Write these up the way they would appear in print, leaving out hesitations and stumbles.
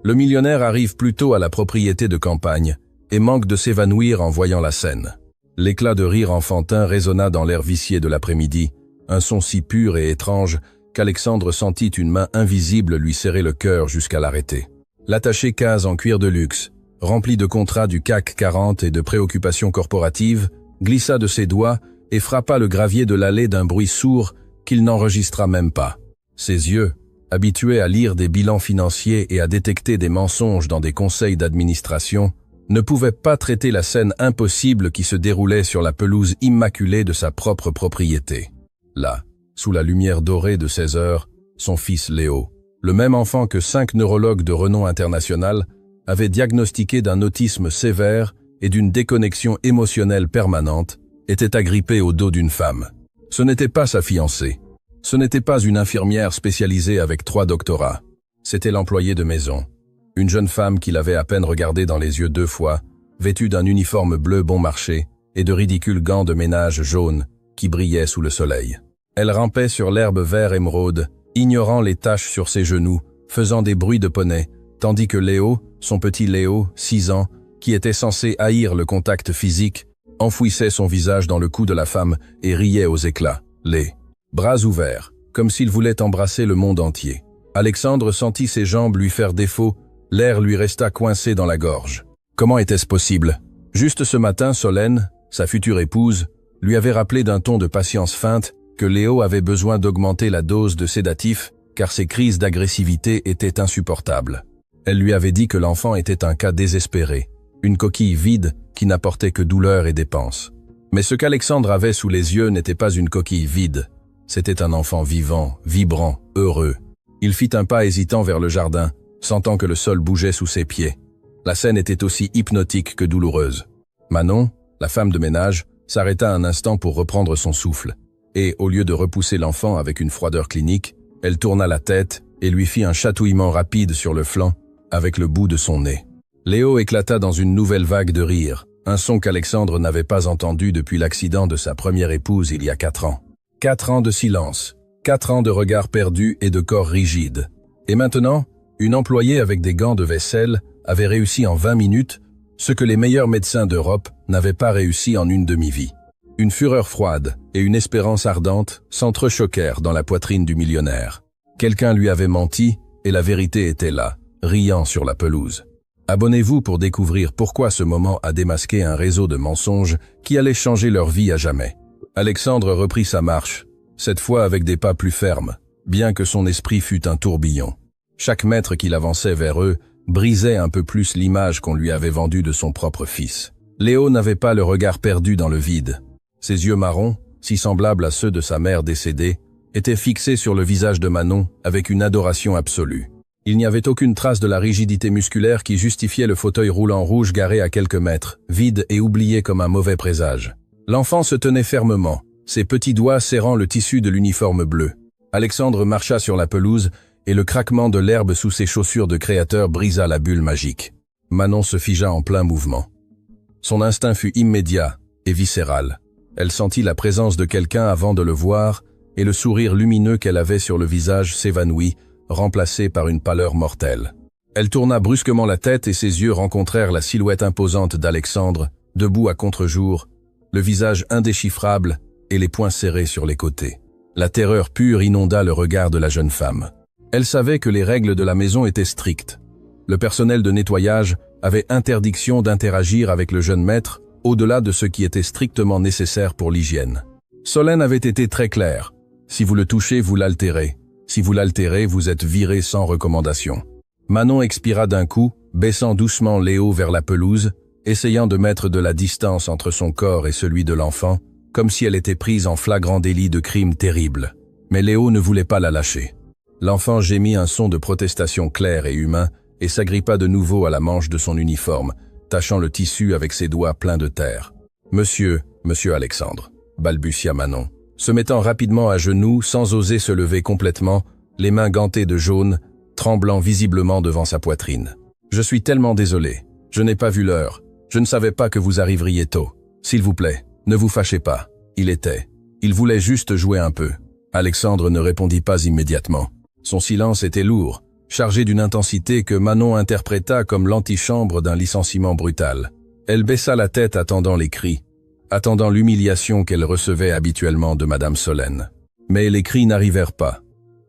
Le millionnaire arrive plus tôt à la propriété de campagne et manque de s'évanouir en voyant la scène. L'éclat de rire enfantin résonna dans l'air vicié de l'après-midi, un son si pur et étrange qu'Alexandre sentit une main invisible lui serrer le cœur jusqu'à l'arrêter. L'attaché case en cuir de luxe, rempli de contrats du CAC 40 et de préoccupations corporatives, glissa de ses doigts et frappa le gravier de l'allée d'un bruit sourd qu'il n'enregistra même pas. Ses yeux, habitués à lire des bilans financiers et à détecter des mensonges dans des conseils d'administration, ne pouvaient pas traiter la scène impossible qui se déroulait sur la pelouse immaculée de sa propre propriété. Là, sous la lumière dorée de 16 heures, son fils Léo, le même enfant que 5 neurologues de renom international, avait diagnostiqué d'un autisme sévère et d'une déconnexion émotionnelle permanente, était agrippé au dos d'une femme. Ce n'était pas sa fiancée. Ce n'était pas une infirmière spécialisée avec 3 doctorats. C'était l'employée de maison. Une jeune femme qu'il avait à peine regardée dans les yeux 2 fois, vêtue d'un uniforme bleu bon marché et de ridicules gants de ménage jaunes qui brillaient sous le soleil. Elle rampait sur l'herbe vert émeraude, ignorant les taches sur ses genoux, faisant des bruits de poney, tandis que Léo, son petit Léo, 6 ans, qui était censé haïr le contact physique, enfouissait son visage dans le cou de la femme et riait aux éclats, les bras ouverts, comme s'il voulait embrasser le monde entier. Alexandre sentit ses jambes lui faire défaut, l'air lui resta coincé dans la gorge. Comment était-ce possible? Juste ce matin, Solène, sa future épouse, lui avait rappelé d'un ton de patience feinte que Léo avait besoin d'augmenter la dose de sédatifs car ses crises d'agressivité étaient insupportables. Elle lui avait dit que l'enfant était un cas désespéré, une coquille vide qui n'apportait que douleur et dépenses. Mais ce qu'Alexandre avait sous les yeux n'était pas une coquille vide, c'était un enfant vivant, vibrant, heureux. Il fit un pas hésitant vers le jardin, sentant que le sol bougeait sous ses pieds. La scène était aussi hypnotique que douloureuse. Manon, la femme de ménage, s'arrêta un instant pour reprendre son souffle, et au lieu de repousser l'enfant avec une froideur clinique, elle tourna la tête et lui fit un chatouillement rapide sur le flanc avec le bout de son nez. Léo éclata dans une nouvelle vague de rire, un son qu'Alexandre n'avait pas entendu depuis l'accident de sa première épouse il y a 4 ans. 4 ans de silence, 4 ans de regards perdus et de corps rigides. Et maintenant, une employée avec des gants de vaisselle avait réussi en 20 minutes ce que les meilleurs médecins d'Europe n'avaient pas réussi en une demi-vie. Une fureur froide et une espérance ardente s'entrechoquèrent dans la poitrine du millionnaire. Quelqu'un lui avait menti et la vérité était là, riant sur la pelouse. Abonnez-vous pour découvrir pourquoi ce moment a démasqué un réseau de mensonges qui allait changer leur vie à jamais. Alexandre reprit sa marche, cette fois avec des pas plus fermes, bien que son esprit fût un tourbillon. Chaque mètre qu'il avançait vers eux brisait un peu plus l'image qu'on lui avait vendue de son propre fils. Léo n'avait pas le regard perdu dans le vide. Ses yeux marrons, si semblables à ceux de sa mère décédée, étaient fixés sur le visage de Manon avec une adoration absolue. Il n'y avait aucune trace de la rigidité musculaire qui justifiait le fauteuil roulant rouge garé à quelques mètres, vide et oublié comme un mauvais présage. L'enfant se tenait fermement, ses petits doigts serrant le tissu de l'uniforme bleu. Alexandre marcha sur la pelouse et le craquement de l'herbe sous ses chaussures de créateur brisa la bulle magique. Manon se figea en plein mouvement. Son instinct fut immédiat et viscéral. Elle sentit la présence de quelqu'un avant de le voir et le sourire lumineux qu'elle avait sur le visage s'évanouit, remplacé par une pâleur mortelle. Elle tourna brusquement la tête et ses yeux rencontrèrent la silhouette imposante d'Alexandre, debout à contre-jour, le visage indéchiffrable et les poings serrés sur les côtés. La terreur pure inonda le regard de la jeune femme. Elle savait que les règles de la maison étaient strictes. Le personnel de nettoyage avait interdiction d'interagir avec le jeune maître au-delà de ce qui était strictement nécessaire pour l'hygiène. Solène avait été très claire. Si vous le touchez, vous l'altérez. Si vous l'altérez, vous êtes viré sans recommandation. Manon expira d'un coup, baissant doucement Léo vers la pelouse, essayant de mettre de la distance entre son corps et celui de l'enfant, comme si elle était prise en flagrant délit de crime terrible. Mais Léo ne voulait pas la lâcher. L'enfant gémit un son de protestation clair et humain et s'agrippa de nouveau à la manche de son uniforme, tachant le tissu avec ses doigts pleins de terre. « Monsieur Alexandre », balbutia Manon, se mettant rapidement à genoux sans oser se lever complètement, les mains gantées de jaune, tremblant visiblement devant sa poitrine. « Je suis tellement désolé. Je n'ai pas vu l'heure. Je ne savais pas que vous arriveriez tôt. S'il vous plaît, ne vous fâchez pas. Il voulait juste jouer un peu. » Alexandre ne répondit pas immédiatement. Son silence était lourd, chargé d'une intensité que Manon interpréta comme l'antichambre d'un licenciement brutal. Elle baissa la tête attendant les cris, attendant l'humiliation qu'elle recevait habituellement de Madame Solène. Mais les cris n'arrivèrent pas.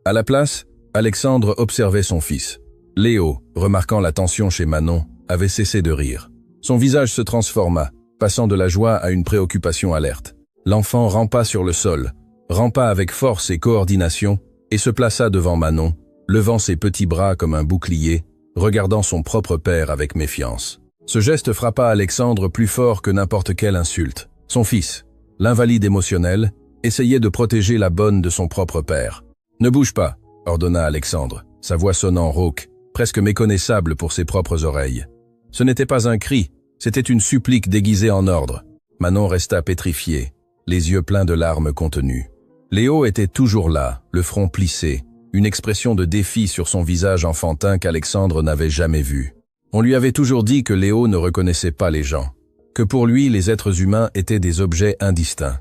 À la place, Alexandre observait son fils. Léo, remarquant la tension chez Manon, avait cessé de rire. Son visage se transforma, passant de la joie à une préoccupation alerte. L'enfant rampa sur le sol, rampa avec force et coordination, et se plaça devant Manon, levant ses petits bras comme un bouclier, regardant son propre père avec méfiance. Ce geste frappa Alexandre plus fort que n'importe quelle insulte. Son fils, l'invalide émotionnel, essayait de protéger la bonne de son propre père. « Ne bouge pas », ordonna Alexandre, sa voix sonnant rauque, presque méconnaissable pour ses propres oreilles. Ce n'était pas un cri, c'était une supplique déguisée en ordre. Manon resta pétrifiée, les yeux pleins de larmes contenues. Léo était toujours là, le front plissé, une expression de défi sur son visage enfantin qu'Alexandre n'avait jamais vu. On lui avait toujours dit que Léo ne reconnaissait pas les gens, que pour lui les êtres humains étaient des objets indistincts.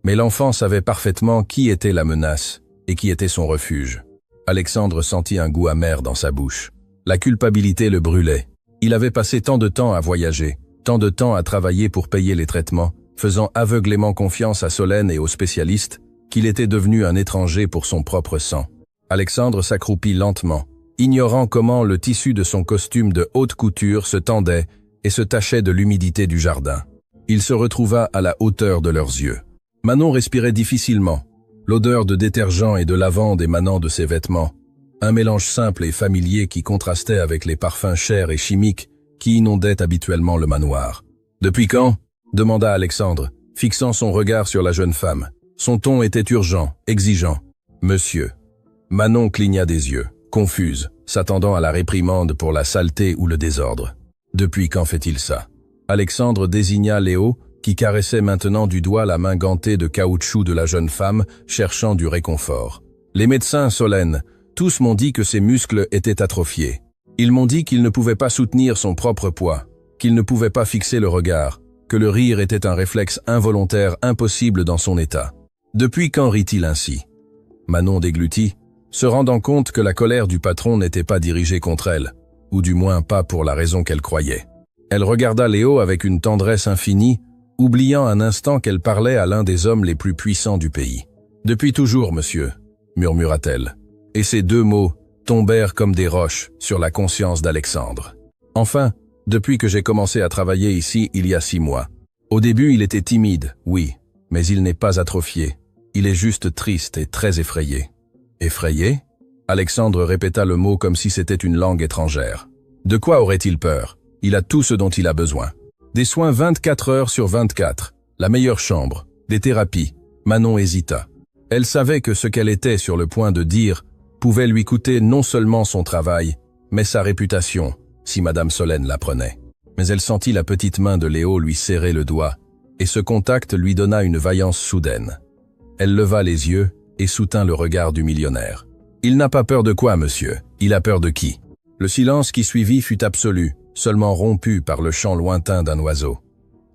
Mais l'enfant savait parfaitement qui était la menace et qui était son refuge. Alexandre sentit un goût amer dans sa bouche. La culpabilité le brûlait. Il avait passé tant de temps à voyager, tant de temps à travailler pour payer les traitements, faisant aveuglément confiance à Solène et aux spécialistes, qu'il était devenu un étranger pour son propre sang. Alexandre s'accroupit lentement, ignorant comment le tissu de son costume de haute couture se tendait et se tachait de l'humidité du jardin. Il se retrouva à la hauteur de leurs yeux. Manon respirait difficilement, l'odeur de détergent et de lavande émanant de ses vêtements, un mélange simple et familier qui contrastait avec les parfums chers et chimiques qui inondaient habituellement le manoir. « Depuis quand ?» demanda Alexandre, fixant son regard sur la jeune femme. Son ton était urgent, exigeant. « Monsieur. » Manon cligna des yeux, confuse, s'attendant à la réprimande pour la saleté ou le désordre. « Depuis quand fait-il ça ?» Alexandre désigna Léo, qui caressait maintenant du doigt la main gantée de caoutchouc de la jeune femme, cherchant du réconfort. « Les médecins, Solène, tous m'ont dit que ses muscles étaient atrophiés. Ils m'ont dit qu'il ne pouvait pas soutenir son propre poids, qu'il ne pouvait pas fixer le regard, que le rire était un réflexe involontaire impossible dans son état. Depuis quand rit-il ainsi ?» Manon déglutit, se rendant compte que la colère du patron n'était pas dirigée contre elle, ou du moins pas pour la raison qu'elle croyait. Elle regarda Léo avec une tendresse infinie, oubliant un instant qu'elle parlait à l'un des hommes les plus puissants du pays. « Depuis toujours, monsieur », murmura-t-elle. Et ces deux mots tombèrent comme des roches sur la conscience d'Alexandre. Enfin, depuis que j'ai commencé à travailler ici il y a 6 mois. Au début, il était timide, oui, mais il n'est pas atrophié. Il est juste triste et très effrayé. Effrayé ? Alexandre répéta le mot comme si c'était une langue étrangère. De quoi aurait-il peur ? Il a tout ce dont il a besoin. Des soins 24 heures sur 24, la meilleure chambre, des thérapies. Manon hésita. Elle savait que ce qu'elle était sur le point de dire pouvait lui coûter non seulement son travail, mais sa réputation, si Madame Solène l'apprenait. Mais elle sentit la petite main de Léo lui serrer le doigt, et ce contact lui donna une vaillance soudaine. Elle leva les yeux et soutint le regard du millionnaire. « Il n'a pas peur de quoi, monsieur? Il a peur de qui ?» Le silence qui suivit fut absolu, seulement rompu par le chant lointain d'un oiseau.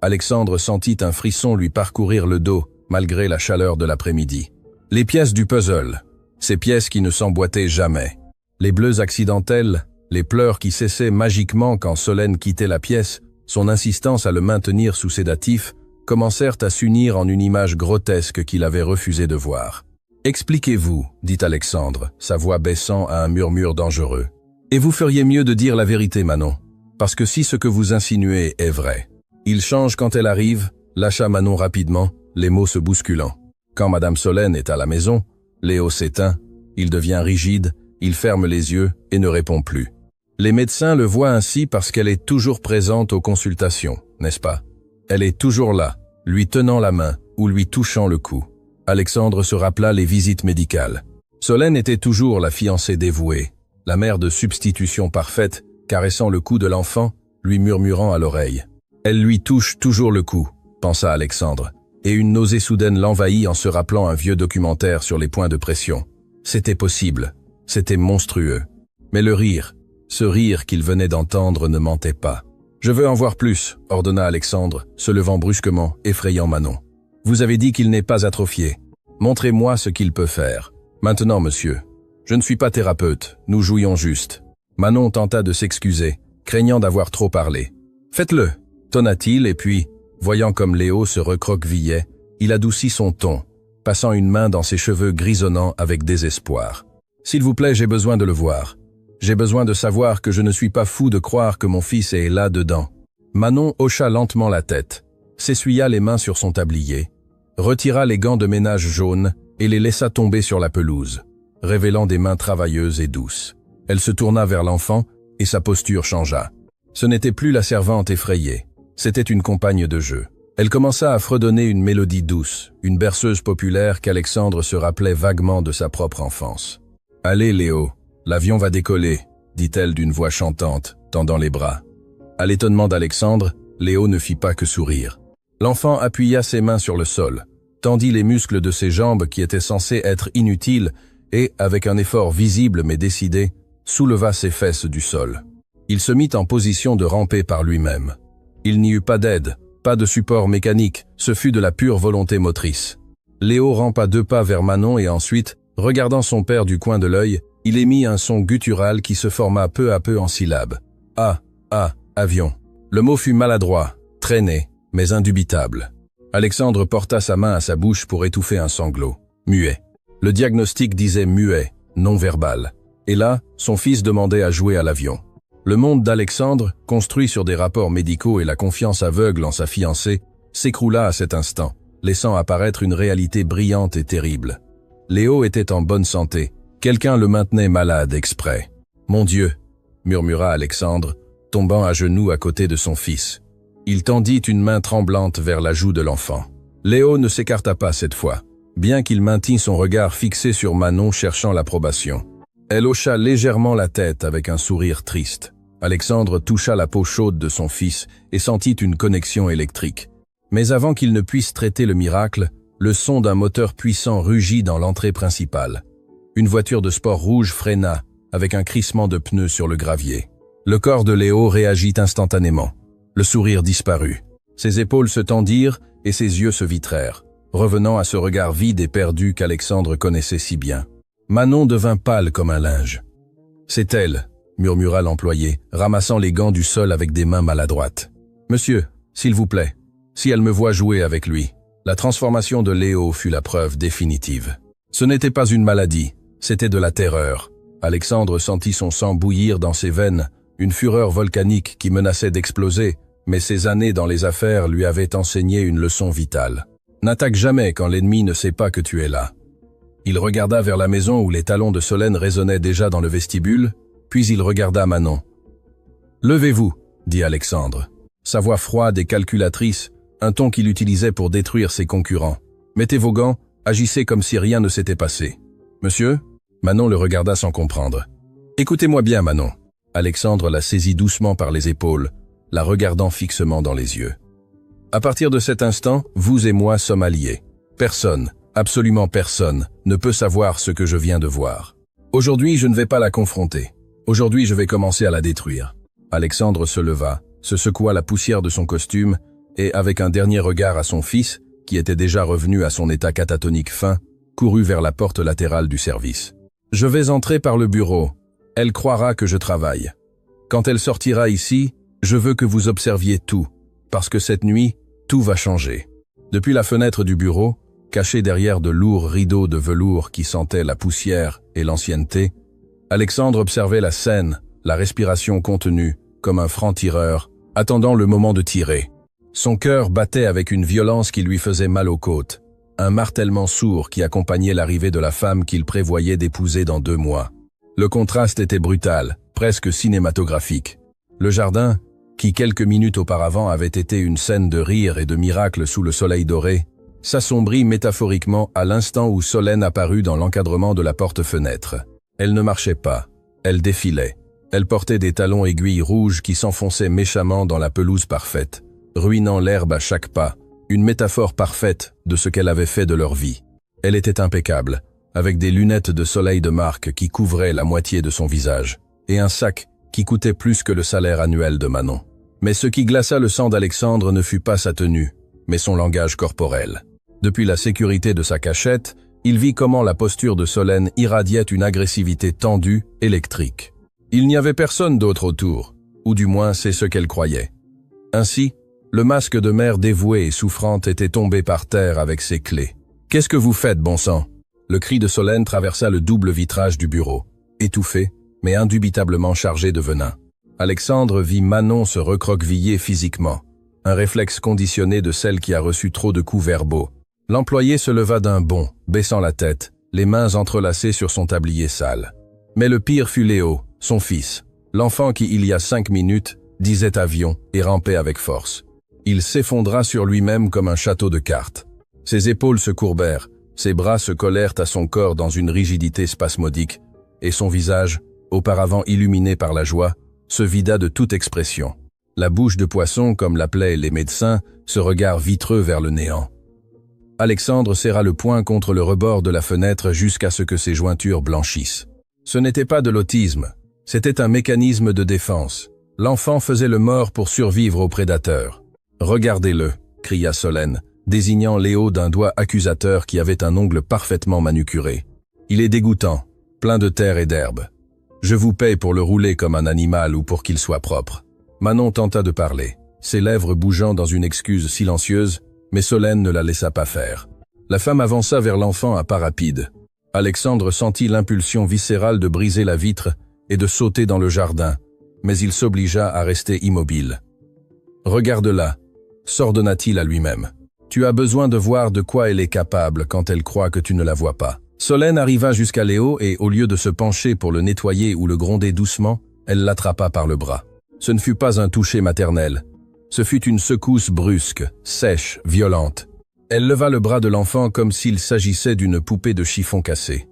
Alexandre sentit un frisson lui parcourir le dos, malgré la chaleur de l'après-midi. Les pièces du puzzle, ces pièces qui ne s'emboîtaient jamais. Les bleus accidentels, les pleurs qui cessaient magiquement quand Solène quittait la pièce, son insistance à le maintenir sous sédatif, commencèrent à s'unir en une image grotesque qu'il avait refusé de voir. « Expliquez-vous, dit Alexandre, sa voix baissant à un murmure dangereux. Et vous feriez mieux de dire la vérité, Manon, parce que si ce que vous insinuez est vrai. » Il change quand elle arrive, lâcha Manon rapidement, les mots se bousculant. Quand Madame Solène est à la maison, Léo s'éteint, il devient rigide, il ferme les yeux et ne répond plus. Les médecins le voient ainsi parce qu'elle est toujours présente aux consultations, n'est-ce pas? Elle est toujours là, lui tenant la main ou lui touchant le cou. Alexandre se rappela les visites médicales. Solène était toujours la fiancée dévouée, la mère de substitution parfaite, caressant le cou de l'enfant, lui murmurant à l'oreille. Elle lui touche toujours le cou, pensa Alexandre, et une nausée soudaine l'envahit en se rappelant un vieux documentaire sur les points de pression. C'était possible, c'était monstrueux. Mais le rire, ce rire qu'il venait d'entendre ne mentait pas. « Je veux en voir plus », ordonna Alexandre, se levant brusquement, effrayant Manon. « Vous avez dit qu'il n'est pas atrophié. Montrez-moi ce qu'il peut faire. Maintenant, monsieur. » Je ne suis pas thérapeute, nous jouions juste. Manon tenta de s'excuser, craignant d'avoir trop parlé. Faites-le, tonna-t-il, et puis, voyant comme Léo se recroquevillait, il adoucit son ton, passant une main dans ses cheveux grisonnants avec désespoir. S'il vous plaît, j'ai besoin de le voir. J'ai besoin de savoir que je ne suis pas fou de croire que mon fils est là-dedans. Manon hocha lentement la tête, s'essuya les mains sur son tablier, retira les gants de ménage jaunes et les laissa tomber sur la pelouse, révélant des mains travailleuses et douces. Elle se tourna vers l'enfant et sa posture changea. Ce n'était plus la servante effrayée, c'était une compagne de jeu. Elle commença à fredonner une mélodie douce, une berceuse populaire qu'Alexandre se rappelait vaguement de sa propre enfance. « Allez, Léo, l'avion va décoller », dit-elle d'une voix chantante, tendant les bras. À l'étonnement d'Alexandre, Léo ne fit pas que sourire. L'enfant appuya ses mains sur le sol, tendit les muscles de ses jambes qui étaient censés être inutiles et, avec un effort visible mais décidé, souleva ses fesses du sol. Il se mit en position de ramper par lui-même. Il n'y eut pas d'aide, pas de support mécanique, ce fut de la pure volonté motrice. Léo rampa 2 pas vers Manon et ensuite, regardant son père du coin de l'œil, il émit un son guttural qui se forma peu à peu en syllabes. « Ah, ah, avion ». Le mot fut maladroit, traîné, mais indubitable. Alexandre porta sa main à sa bouche pour étouffer un sanglot. Muet. Le diagnostic disait muet, non verbal. Et là, son fils demandait à jouer à l'avion. Le monde d'Alexandre, construit sur des rapports médicaux et la confiance aveugle en sa fiancée, s'écroula à cet instant, laissant apparaître une réalité brillante et terrible. Léo était en bonne santé. Quelqu'un le maintenait malade exprès. « Mon Dieu !» murmura Alexandre, tombant à genoux à côté de son fils. Il tendit une main tremblante vers la joue de l'enfant. Léo ne s'écarta pas cette fois, bien qu'il maintînt son regard fixé sur Manon cherchant l'approbation. Elle hocha légèrement la tête avec un sourire triste. Alexandre toucha la peau chaude de son fils et sentit une connexion électrique. Mais avant qu'il ne puisse traiter le miracle, le son d'un moteur puissant rugit dans l'entrée principale. Une voiture de sport rouge freina, avec un crissement de pneus sur le gravier. Le corps de Léo réagit instantanément. Le sourire disparut. Ses épaules se tendirent et ses yeux se vitrèrent, revenant à ce regard vide et perdu qu'Alexandre connaissait si bien. Manon devint pâle comme un linge. « C'est elle », murmura l'employé, ramassant les gants du sol avec des mains maladroites. « Monsieur, s'il vous plaît, si elle me voit jouer avec lui. » La transformation de Léo fut la preuve définitive. Ce n'était pas une maladie, c'était de la terreur. Alexandre sentit son sang bouillir dans ses veines, une fureur volcanique qui menaçait d'exploser, mais ses années dans les affaires lui avaient enseigné une leçon vitale. N'attaque jamais quand l'ennemi ne sait pas que tu es là. Il regarda vers la maison où les talons de Solène résonnaient déjà dans le vestibule, puis il regarda Manon. « Levez-vous », dit Alexandre. Sa voix froide et calculatrice, un ton qu'il utilisait pour détruire ses concurrents. « Mettez vos gants, agissez comme si rien ne s'était passé. »« Monsieur ?» Manon le regarda sans comprendre. « Écoutez-moi bien, Manon. » Alexandre la saisit doucement par les épaules, la regardant fixement dans les yeux. « À partir de cet instant, vous et moi sommes alliés. Personne, absolument personne, ne peut savoir ce que je viens de voir. Aujourd'hui, je ne vais pas la confronter. Aujourd'hui, je vais commencer à la détruire. » Alexandre se leva, se secoua la poussière de son costume et, avec un dernier regard à son fils, qui était déjà revenu à son état catatonique fin, courut vers la porte latérale du service. « Je vais entrer par le bureau. Elle croira que je travaille. Quand elle sortira ici, je veux que vous observiez tout, parce que cette nuit, tout va changer. » Depuis la fenêtre du bureau, cachée derrière de lourds rideaux de velours qui sentaient la poussière et l'ancienneté, Alexandre observait la scène, la respiration contenue, comme un franc-tireur, attendant le moment de tirer. Son cœur battait avec une violence qui lui faisait mal aux côtes, un martèlement sourd qui accompagnait l'arrivée de la femme qu'il prévoyait d'épouser dans 2 mois. Le contraste était brutal, presque cinématographique. Le jardin, qui quelques minutes auparavant avait été une scène de rire et de miracle sous le soleil doré, s'assombrit métaphoriquement à l'instant où Solène apparut dans l'encadrement de la porte-fenêtre. Elle ne marchait pas, elle défilait. Elle portait des talons aiguilles rouges qui s'enfonçaient méchamment dans la pelouse parfaite, ruinant l'herbe à chaque pas, une métaphore parfaite de ce qu'elle avait fait de leur vie. Elle était impeccable, avec des lunettes de soleil de marque qui couvraient la moitié de son visage, et un sac qui coûtait plus que le salaire annuel de Manon. Mais ce qui glaça le sang d'Alexandre ne fut pas sa tenue, mais son langage corporel. Depuis la sécurité de sa cachette, il vit comment la posture de Solène irradiait une agressivité tendue, électrique. Il n'y avait personne d'autre autour, ou du moins c'est ce qu'elle croyait. Ainsi, le masque de mère dévouée et souffrante était tombé par terre avec ses clés. « Qu'est-ce que vous faites, bon sang ?» Le cri de Solène traversa le double vitrage du bureau, étouffé, mais indubitablement chargé de venin. Alexandre vit Manon se recroqueviller physiquement, un réflexe conditionné de celle qui a reçu trop de coups verbaux. L'employé se leva d'un bond, baissant la tête, les mains entrelacées sur son tablier sale. Mais le pire fut Léo, son fils, l'enfant qui, il y a 5 minutes, disait avion et rampait avec force. Il s'effondra sur lui-même comme un château de cartes. Ses épaules se courbèrent, ses bras se collèrent à son corps dans une rigidité spasmodique, et son visage, auparavant illuminé par la joie, se vida de toute expression. La bouche de poisson, comme l'appelaient les médecins, ce regard vitreux vers le néant. Alexandre serra le poing contre le rebord de la fenêtre jusqu'à ce que ses jointures blanchissent. Ce n'était pas de l'autisme, c'était un mécanisme de défense. L'enfant faisait le mort pour survivre aux prédateurs. « Regardez-le » cria Solène, désignant Léo d'un doigt accusateur qui avait un ongle parfaitement manucuré. « Il est dégoûtant, plein de terre et d'herbe. Je vous paye pour le rouler comme un animal ou pour qu'il soit propre. » Manon tenta de parler, ses lèvres bougeant dans une excuse silencieuse, mais Solène ne la laissa pas faire. La femme avança vers l'enfant à pas rapides. Alexandre sentit l'impulsion viscérale de briser la vitre et de sauter dans le jardin, mais il s'obligea à rester immobile. « Regarde-la » s'ordonna-t-il à lui-même. « Tu as besoin de voir de quoi elle est capable quand elle croit que tu ne la vois pas. » Solène arriva jusqu'à Léo et, au lieu de se pencher pour le nettoyer ou le gronder doucement, elle l'attrapa par le bras. Ce ne fut pas un toucher maternel. Ce fut une secousse brusque, sèche, violente. Elle leva le bras de l'enfant comme s'il s'agissait d'une poupée de chiffon cassée.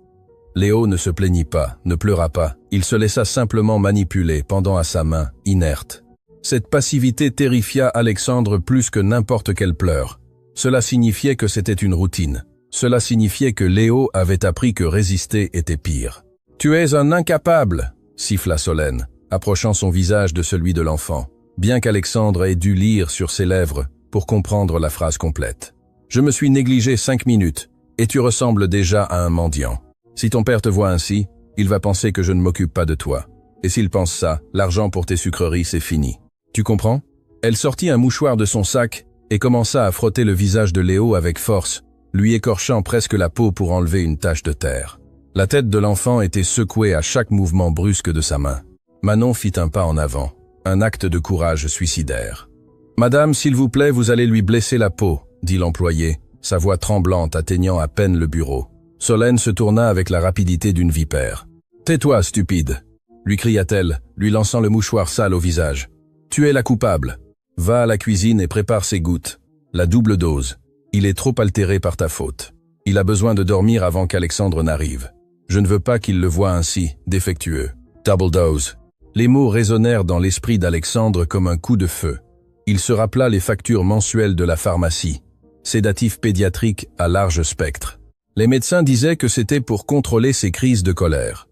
Léo ne se plaignit pas, ne pleura pas. Il se laissa simplement manipuler, pendant à sa main, inerte. Cette passivité terrifia Alexandre plus que n'importe quelle pleure. Cela signifiait que c'était une routine. Cela signifiait que Léo avait appris que résister était pire. « Tu es un incapable !» siffla Solène, approchant son visage de celui de l'enfant, bien qu'Alexandre ait dû lire sur ses lèvres pour comprendre la phrase complète. « Je me suis négligé 5 minutes, et tu ressembles déjà à un mendiant. Si ton père te voit ainsi, il va penser que je ne m'occupe pas de toi. Et s'il pense ça, l'argent pour tes sucreries, c'est fini. Tu comprends ?» Elle sortit un mouchoir de son sac et commença à frotter le visage de Léo avec force, lui écorchant presque la peau pour enlever une tache de terre. La tête de l'enfant était secouée à chaque mouvement brusque de sa main. Manon fit un pas en avant, un acte de courage suicidaire. « Madame, s'il vous plaît, vous allez lui blesser la peau », dit l'employé, sa voix tremblante atteignant à peine le bureau. Solène se tourna avec la rapidité d'une vipère. « Tais-toi, stupide !» lui cria-t-elle, lui lançant le mouchoir sale au visage. « Tu es la coupable. Va à la cuisine et prépare ses gouttes. La double dose. Il est trop altéré par ta faute. Il a besoin de dormir avant qu'Alexandre n'arrive. Je ne veux pas qu'il le voie ainsi, défectueux. Double dose. » Les mots résonnèrent dans l'esprit d'Alexandre comme un coup de feu. Il se rappela les factures mensuelles de la pharmacie. Sédatifs pédiatriques à large spectre. Les médecins disaient que c'était pour contrôler ses crises de colère.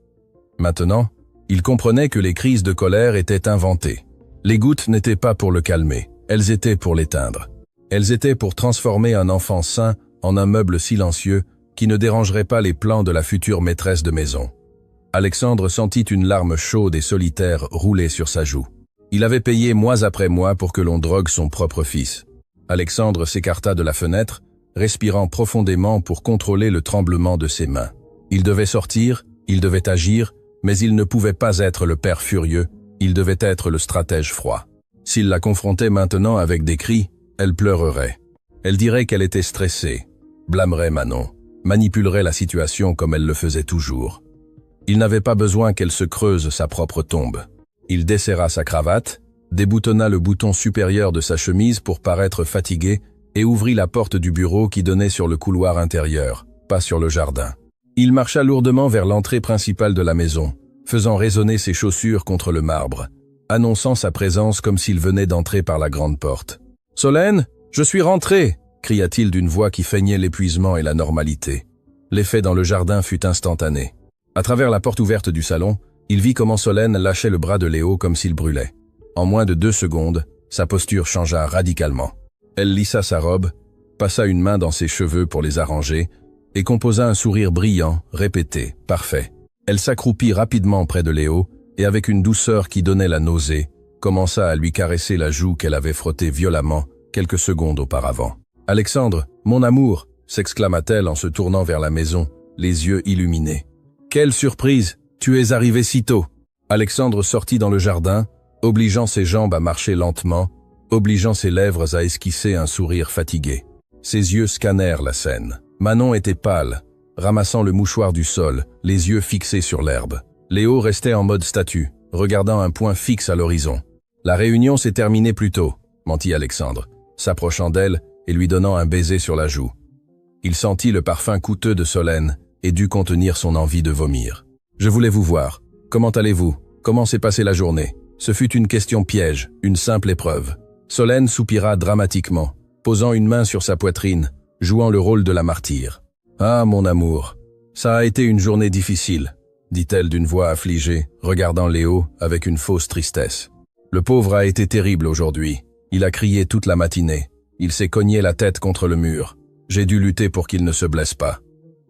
Maintenant, il comprenait que les crises de colère étaient inventées. Les gouttes n'étaient pas pour le calmer, elles étaient pour l'éteindre. Elles étaient pour transformer un enfant sain en un meuble silencieux qui ne dérangerait pas les plans de la future maîtresse de maison. Alexandre sentit une larme chaude et solitaire rouler sur sa joue. Il avait payé mois après mois pour que l'on drogue son propre fils. Alexandre s'écarta de la fenêtre, respirant profondément pour contrôler le tremblement de ses mains. Il devait sortir, il devait agir, mais il ne pouvait pas être le père furieux, il devait être le stratège froid. S'il la confrontait maintenant avec des cris, elle pleurerait. Elle dirait qu'elle était stressée, blâmerait Manon, manipulerait la situation comme elle le faisait toujours. Il n'avait pas besoin qu'elle se creuse sa propre tombe. Il desserra sa cravate, déboutonna le bouton supérieur de sa chemise pour paraître fatigué et ouvrit la porte du bureau qui donnait sur le couloir intérieur, pas sur le jardin. Il marcha lourdement vers l'entrée principale de la maison, faisant résonner ses chaussures contre le marbre, annonçant sa présence comme s'il venait d'entrer par la grande porte. « Solène, je suis rentré !» cria-t-il d'une voix qui feignait l'épuisement et la normalité. L'effet dans le jardin fut instantané. À travers la porte ouverte du salon, il vit comment Solène lâchait le bras de Léo comme s'il brûlait. En moins de 2 secondes, sa posture changea radicalement. Elle lissa sa robe, passa une main dans ses cheveux pour les arranger, et composa un sourire brillant, répété, parfait. Elle s'accroupit rapidement près de Léo, et avec une douceur qui donnait la nausée, commença à lui caresser la joue qu'elle avait frottée violemment quelques secondes auparavant. « Alexandre, mon amour !» s'exclama-t-elle en se tournant vers la maison, les yeux illuminés. « Quelle surprise! Tu es arrivé si tôt !» Alexandre sortit dans le jardin, obligeant ses jambes à marcher lentement, obligeant ses lèvres à esquisser un sourire fatigué. Ses yeux scannèrent la scène. Manon était pâle, ramassant le mouchoir du sol, les yeux fixés sur l'herbe. Léo restait en mode statue, regardant un point fixe à l'horizon. « La réunion s'est terminée plus tôt », mentit Alexandre, s'approchant d'elle et lui donnant un baiser sur la joue. Il sentit le parfum coûteux de Solène et dut contenir son envie de vomir. « Je voulais vous voir. Comment allez-vous? Comment s'est passée la journée ?» Ce fut une question piège, une simple épreuve. Solène soupira dramatiquement, posant une main sur sa poitrine, jouant le rôle de la martyre. « Ah, mon amour, ça a été une journée difficile, » dit-elle d'une voix affligée, regardant Léo avec une fausse tristesse. « Le pauvre a été terrible aujourd'hui. Il a crié toute la matinée. Il s'est cogné la tête contre le mur. J'ai dû lutter pour qu'il ne se blesse pas.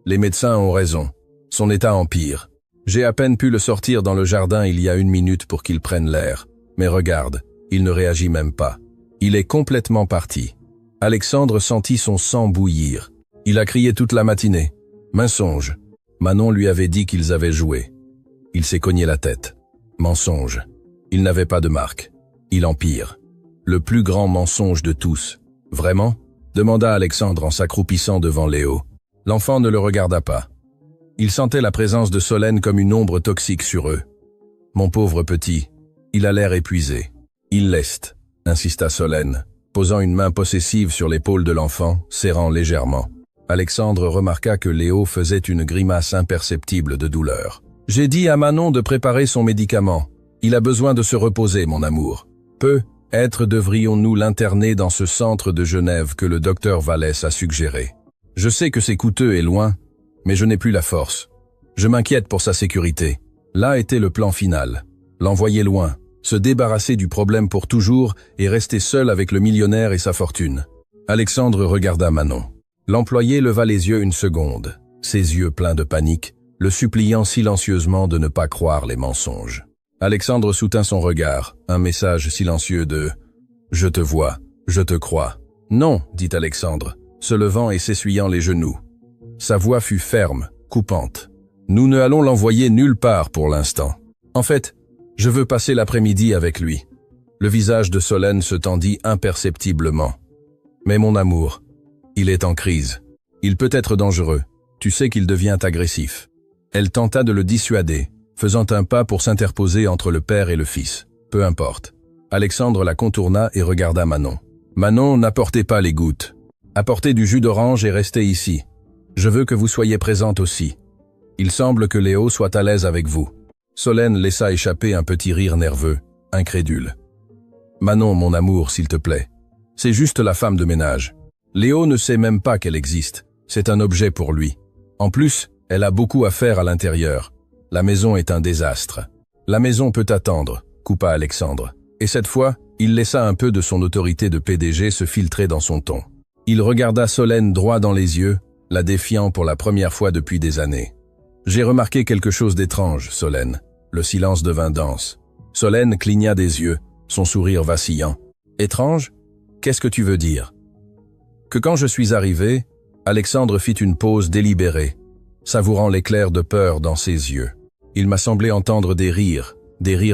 Les médecins ont raison. Son état empire. J'ai à peine pu le sortir dans le jardin il y a 1 minute pour qu'il prenne l'air. Mais regarde, il ne réagit même pas. Il est complètement parti. » Alexandre sentit son sang bouillir. Il a crié toute la matinée. Mensonge. Manon lui avait dit qu'ils avaient joué. Il s'est cogné la tête. Mensonge. Il n'avait pas de marque. Il empire. Le plus grand mensonge de tous. Vraiment? Demanda Alexandre en s'accroupissant devant Léo. L'enfant ne le regarda pas. Il sentait la présence de Solène comme une ombre toxique sur eux. Mon pauvre petit, il a l'air épuisé. Il leste, insista Solène, posant une main possessive sur l'épaule de l'enfant, serrant légèrement. Alexandre remarqua que Léo faisait une grimace imperceptible de douleur. « J'ai dit à Manon de préparer son médicament. Il a besoin de se reposer, mon amour. Peut-être devrions-nous l'interner dans ce centre de Genève que le docteur Vallès a suggéré. Je sais que c'est coûteux et loin, mais je n'ai plus la force. Je m'inquiète pour sa sécurité. » Là était le plan final. L'envoyer loin, se débarrasser du problème pour toujours et rester seul avec le millionnaire et sa fortune. Alexandre regarda Manon. L'employé leva les yeux 1 seconde, ses yeux pleins de panique, le suppliant silencieusement de ne pas croire les mensonges. Alexandre soutint son regard, un message silencieux de « Je te vois, je te crois ». « Non », dit Alexandre, se levant et s'essuyant les genoux. Sa voix fut ferme, coupante. « Nous ne allons l'envoyer nulle part pour l'instant. En fait, je veux passer l'après-midi avec lui. » Le visage de Solène se tendit imperceptiblement. « Mais mon amour, il est en crise. Il peut être dangereux. Tu sais qu'il devient agressif. » Elle tenta de le dissuader, faisant un pas pour s'interposer entre le père et le fils. Peu importe. Alexandre la contourna et regarda Manon. « Manon, n'apportez pas les gouttes. Apportez du jus d'orange et restez ici. Je veux que vous soyez présente aussi. Il semble que Léo soit à l'aise avec vous. » Solène laissa échapper un petit rire nerveux, incrédule. « Manon, mon amour, s'il te plaît. C'est juste la femme de ménage. Léo ne sait même pas qu'elle existe. C'est un objet pour lui. En plus, elle a beaucoup à faire à l'intérieur. La maison est un désastre. »« La maison peut attendre, » coupa Alexandre. Et cette fois, il laissa un peu de son autorité de PDG se filtrer dans son ton. Il regarda Solène droit dans les yeux, la défiant pour la première fois depuis des années. « J'ai remarqué quelque chose d'étrange, Solène. » Le silence devint dense. Solène cligna des yeux, son sourire vacillant. « Étrange? Qu'est-ce que tu veux dire ?» Que quand je suis arrivé, Alexandre fit une pause délibérée, savourant l'éclair de peur dans ses yeux. Il m'a semblé entendre des rires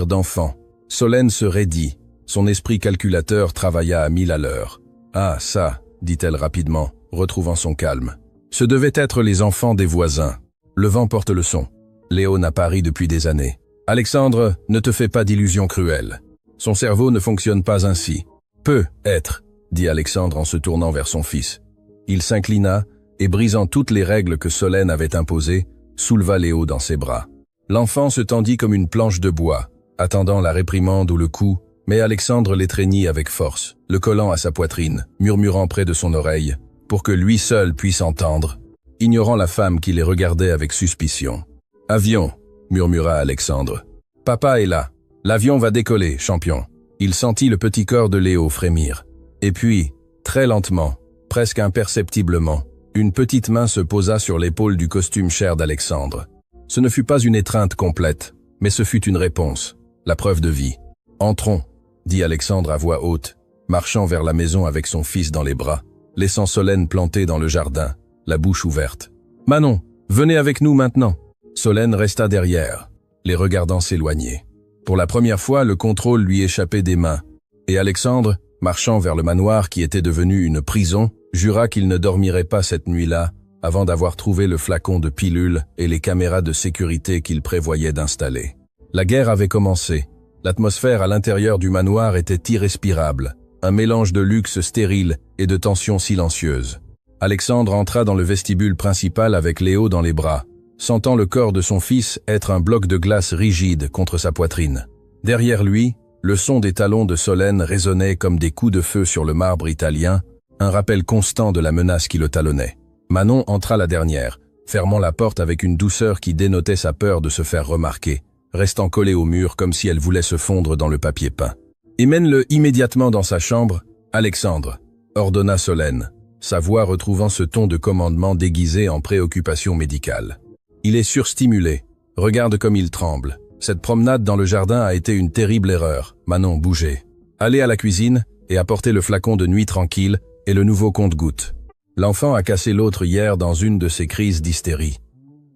d'enfants. Solène se raidit, son esprit calculateur travailla à 1000 à l'heure. « Ah, ça, dit-elle rapidement, retrouvant son calme. Ce devaient être les enfants des voisins. Le vent porte le son. Léo n'a pas ri depuis des années. Alexandre, ne te fais pas d'illusions cruelles. Son cerveau ne fonctionne pas ainsi. Peut être, dit Alexandre en se tournant vers son fils. Il s'inclina et, brisant toutes les règles que Solène avait imposées, souleva Léo dans ses bras. L'enfant se tendit comme une planche de bois, attendant la réprimande ou le coup, mais Alexandre l'étreignit avec force, le collant à sa poitrine, murmurant près de son oreille, pour que lui seul puisse entendre, ignorant la femme qui les regardait avec suspicion. « Avion !» murmura Alexandre. « Papa est là. L'avion va décoller, champion. » Il sentit le petit corps de Léo frémir. Et puis, très lentement, presque imperceptiblement, Une petite main se posa sur l'épaule du costume cher d'Alexandre. Ce ne fut pas une étreinte complète, mais ce fut une réponse, la preuve de vie. « Entrons », dit Alexandre à voix haute, marchant vers la maison avec son fils dans les bras, laissant Solène plantée dans le jardin, la bouche ouverte. « Manon, venez avec nous maintenant !» Solène resta derrière, les regardant s'éloigner. Pour la première fois, le contrôle lui échappait des mains, et Alexandre, marchant vers le manoir qui était devenu une prison, jura qu'il ne dormirait pas cette nuit-là avant d'avoir trouvé le flacon de pilules et les caméras de sécurité qu'il prévoyait d'installer. La guerre avait commencé. L'atmosphère à l'intérieur du manoir était irrespirable, un mélange de luxe stérile et de tension silencieuse. Alexandre entra dans le vestibule principal avec Léo dans les bras, sentant le corps de son fils être un bloc de glace rigide contre sa poitrine. Derrière lui, le son des talons de Solène résonnait comme des coups de feu sur le marbre italien, un rappel constant de la menace qui le talonnait. Manon entra la dernière, fermant la porte avec une douceur qui dénotait sa peur de se faire remarquer, restant collée au mur comme si elle voulait se fondre dans le papier peint. « Emmène-le immédiatement dans sa chambre, Alexandre », ordonna Solène, sa voix retrouvant ce ton de commandement déguisé en préoccupation médicale. « Il est surstimulé. Regarde comme il tremble. Cette promenade dans le jardin a été une terrible erreur. Manon, bougez. Allez à la cuisine et apportez le flacon de nuit tranquille et le nouveau compte-gouttes. L'enfant a cassé l'autre hier dans une de ses crises d'hystérie. »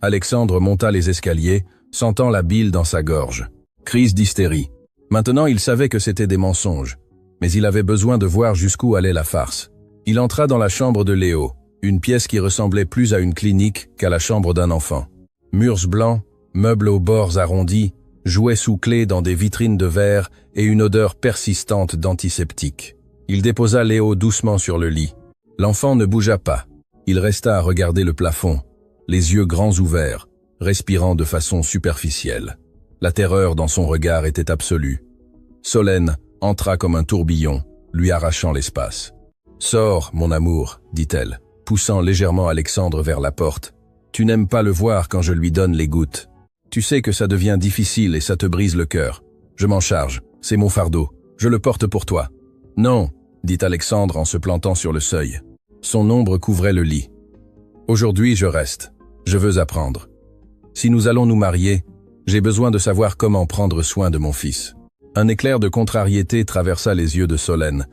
Alexandre monta les escaliers, sentant la bile dans sa gorge. Crise d'hystérie. Maintenant, il savait que c'était des mensonges, mais il avait besoin de voir jusqu'où allait la farce. Il entra dans la chambre de Léo, une pièce qui ressemblait plus à une clinique qu'à la chambre d'un enfant. Murs blancs, meubles aux bords arrondis, jouets sous clé dans des vitrines de verre et une odeur persistante d'antiseptique. Il déposa Léo doucement sur le lit. L'enfant ne bougea pas. Il resta à regarder le plafond, les yeux grands ouverts, respirant de façon superficielle. La terreur dans son regard était absolue. Solène entra comme un tourbillon, lui arrachant l'espace. « Sors, mon amour, dit-elle, poussant légèrement Alexandre vers la porte. Tu n'aimes pas le voir quand je lui donne les gouttes. Tu sais que ça devient difficile et ça te brise le cœur. Je m'en charge, c'est mon fardeau, je le porte pour toi. »« Non, » dit Alexandre en se plantant sur le seuil. Son ombre couvrait le lit. « Aujourd'hui, je reste. Je veux apprendre. Si nous allons nous marier, j'ai besoin de savoir comment prendre soin de mon fils. » Un éclair de contrariété traversa les yeux de Solène,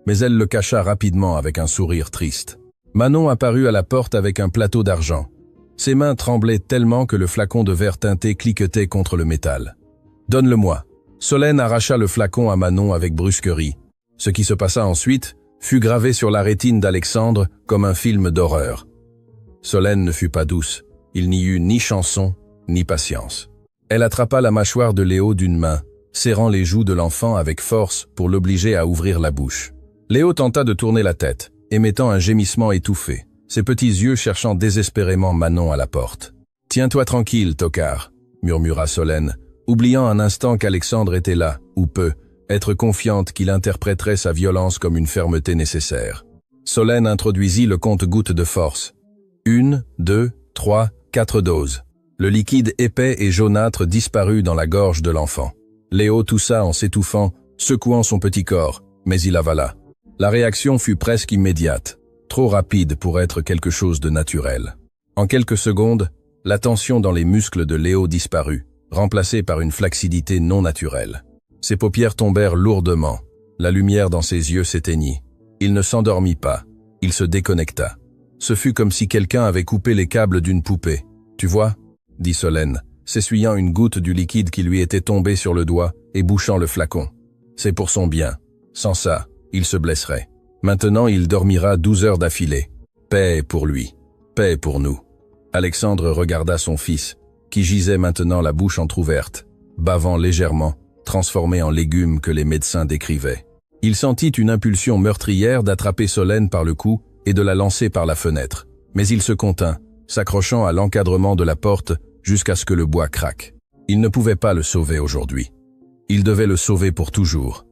mais elle le cacha rapidement avec un sourire triste. Manon apparut à la porte avec un plateau d'argent. Ses mains tremblaient tellement que le flacon de verre teinté cliquetait contre le métal. « Donne-le-moi. » Solène arracha le flacon à Manon avec brusquerie. Ce qui se passa ensuite fut gravé sur la rétine d'Alexandre comme un film d'horreur. Solène ne fut pas douce. Il n'y eut ni chanson, ni patience. Elle attrapa la mâchoire de Léo d'une main, serrant les joues de l'enfant avec force pour l'obliger à ouvrir la bouche. Léo tenta de tourner la tête, émettant un gémissement étouffé, ses petits yeux cherchant désespérément Manon à la porte. « Tiens-toi tranquille, tocard », murmura Solène, oubliant un instant qu'Alexandre était là, ou peu, être confiante qu'il interpréterait sa violence comme une fermeté nécessaire. Solène introduisit le compte-gouttes de force. 1, 2, 3, 4 doses. Le liquide épais et jaunâtre disparut dans la gorge de l'enfant. Léo toussa en s'étouffant, secouant son petit corps, mais il avala. La réaction fut presque immédiate, trop rapide pour être quelque chose de naturel. En quelques secondes, la tension dans les muscles de Léo disparut, remplacée par une flacidité non naturelle. Ses paupières tombèrent lourdement, la lumière dans ses yeux s'éteignit. Il ne s'endormit pas, il se déconnecta. Ce fut comme si quelqu'un avait coupé les câbles d'une poupée. « Tu vois ?» dit Solène, s'essuyant une goutte du liquide qui lui était tombée sur le doigt et bouchant le flacon. « C'est pour son bien. Sans ça, il se blesserait. Maintenant, il dormira 12 heures d'affilée. Paix pour lui, paix pour nous. » Alexandre regarda son fils, qui gisait maintenant la bouche entr'ouverte, bavant légèrement, transformé en légume que les médecins décrivaient. Il sentit une impulsion meurtrière d'attraper Solène par le cou et de la lancer par la fenêtre. Mais il se contint, s'accrochant à l'encadrement de la porte jusqu'à ce que le bois craque. Il ne pouvait pas le sauver aujourd'hui. Il devait le sauver pour toujours.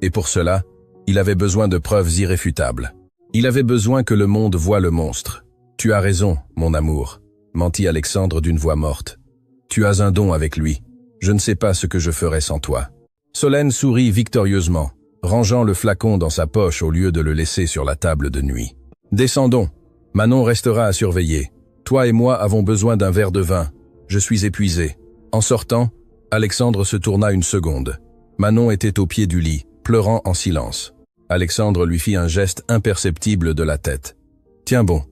Et pour cela, il avait besoin de preuves irréfutables. Il avait besoin que le monde voie le monstre. « Tu as raison, mon amour », mentit Alexandre d'une voix morte. « Tu as un don avec lui. Je ne sais pas ce que je ferais sans toi. » Solène sourit victorieusement, rangeant le flacon dans sa poche au lieu de le laisser sur la table de nuit. « Descendons. Manon restera à surveiller. Toi et moi avons besoin d'un verre de vin. Je suis épuisé. En sortant, Alexandre se tourna une seconde. Manon était au pied du lit, pleurant en silence. Alexandre lui fit un geste imperceptible de la tête. « Tiens bon. »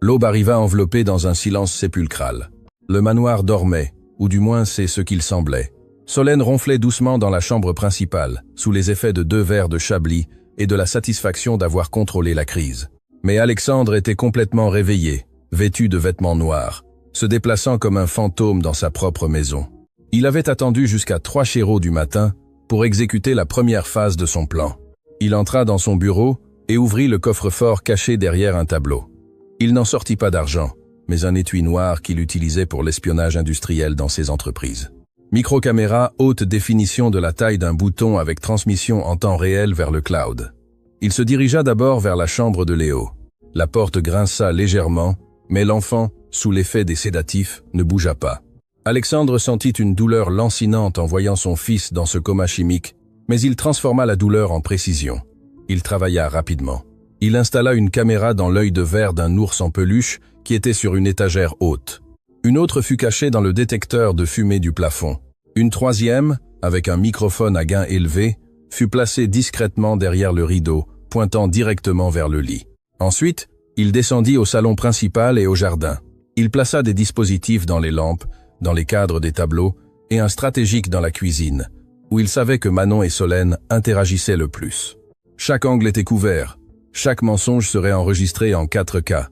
L'aube arriva enveloppée dans un silence sépulcral. Le manoir dormait, ou du moins c'est ce qu'il semblait. Solène ronflait doucement dans la chambre principale, sous les effets de 2 verres de Chablis et de la satisfaction d'avoir contrôlé la crise. Mais Alexandre était complètement réveillé, vêtu de vêtements noirs, se déplaçant comme un fantôme dans sa propre maison. Il avait attendu jusqu'à 3 chéraux du matin pour exécuter la première phase de son plan. Il entra dans son bureau et ouvrit le coffre-fort caché derrière un tableau. Il n'en sortit pas d'argent, mais un étui noir qu'il utilisait pour l'espionnage industriel dans ses entreprises. Microcaméra haute définition de la taille d'un bouton avec transmission en temps réel vers le cloud. Il se dirigea d'abord vers la chambre de Léo. La porte grinça légèrement, mais l'enfant, sous l'effet des sédatifs, ne bougea pas. Alexandre sentit une douleur lancinante en voyant son fils dans ce coma chimique, mais il transforma la douleur en précision. Il travailla rapidement. Il installa une caméra dans l'œil de verre d'un ours en peluche qui était sur une étagère haute. Une autre fut cachée dans le détecteur de fumée du plafond. Une troisième, avec un microphone à gain élevé, fut placée discrètement derrière le rideau, pointant directement vers le lit. Ensuite, il descendit au salon principal et au jardin. Il plaça des dispositifs dans les lampes, dans les cadres des tableaux, et un stratégique dans la cuisine, où il savait que Manon et Solène interagissaient le plus. Chaque angle était couvert, chaque mensonge serait enregistré en 4K.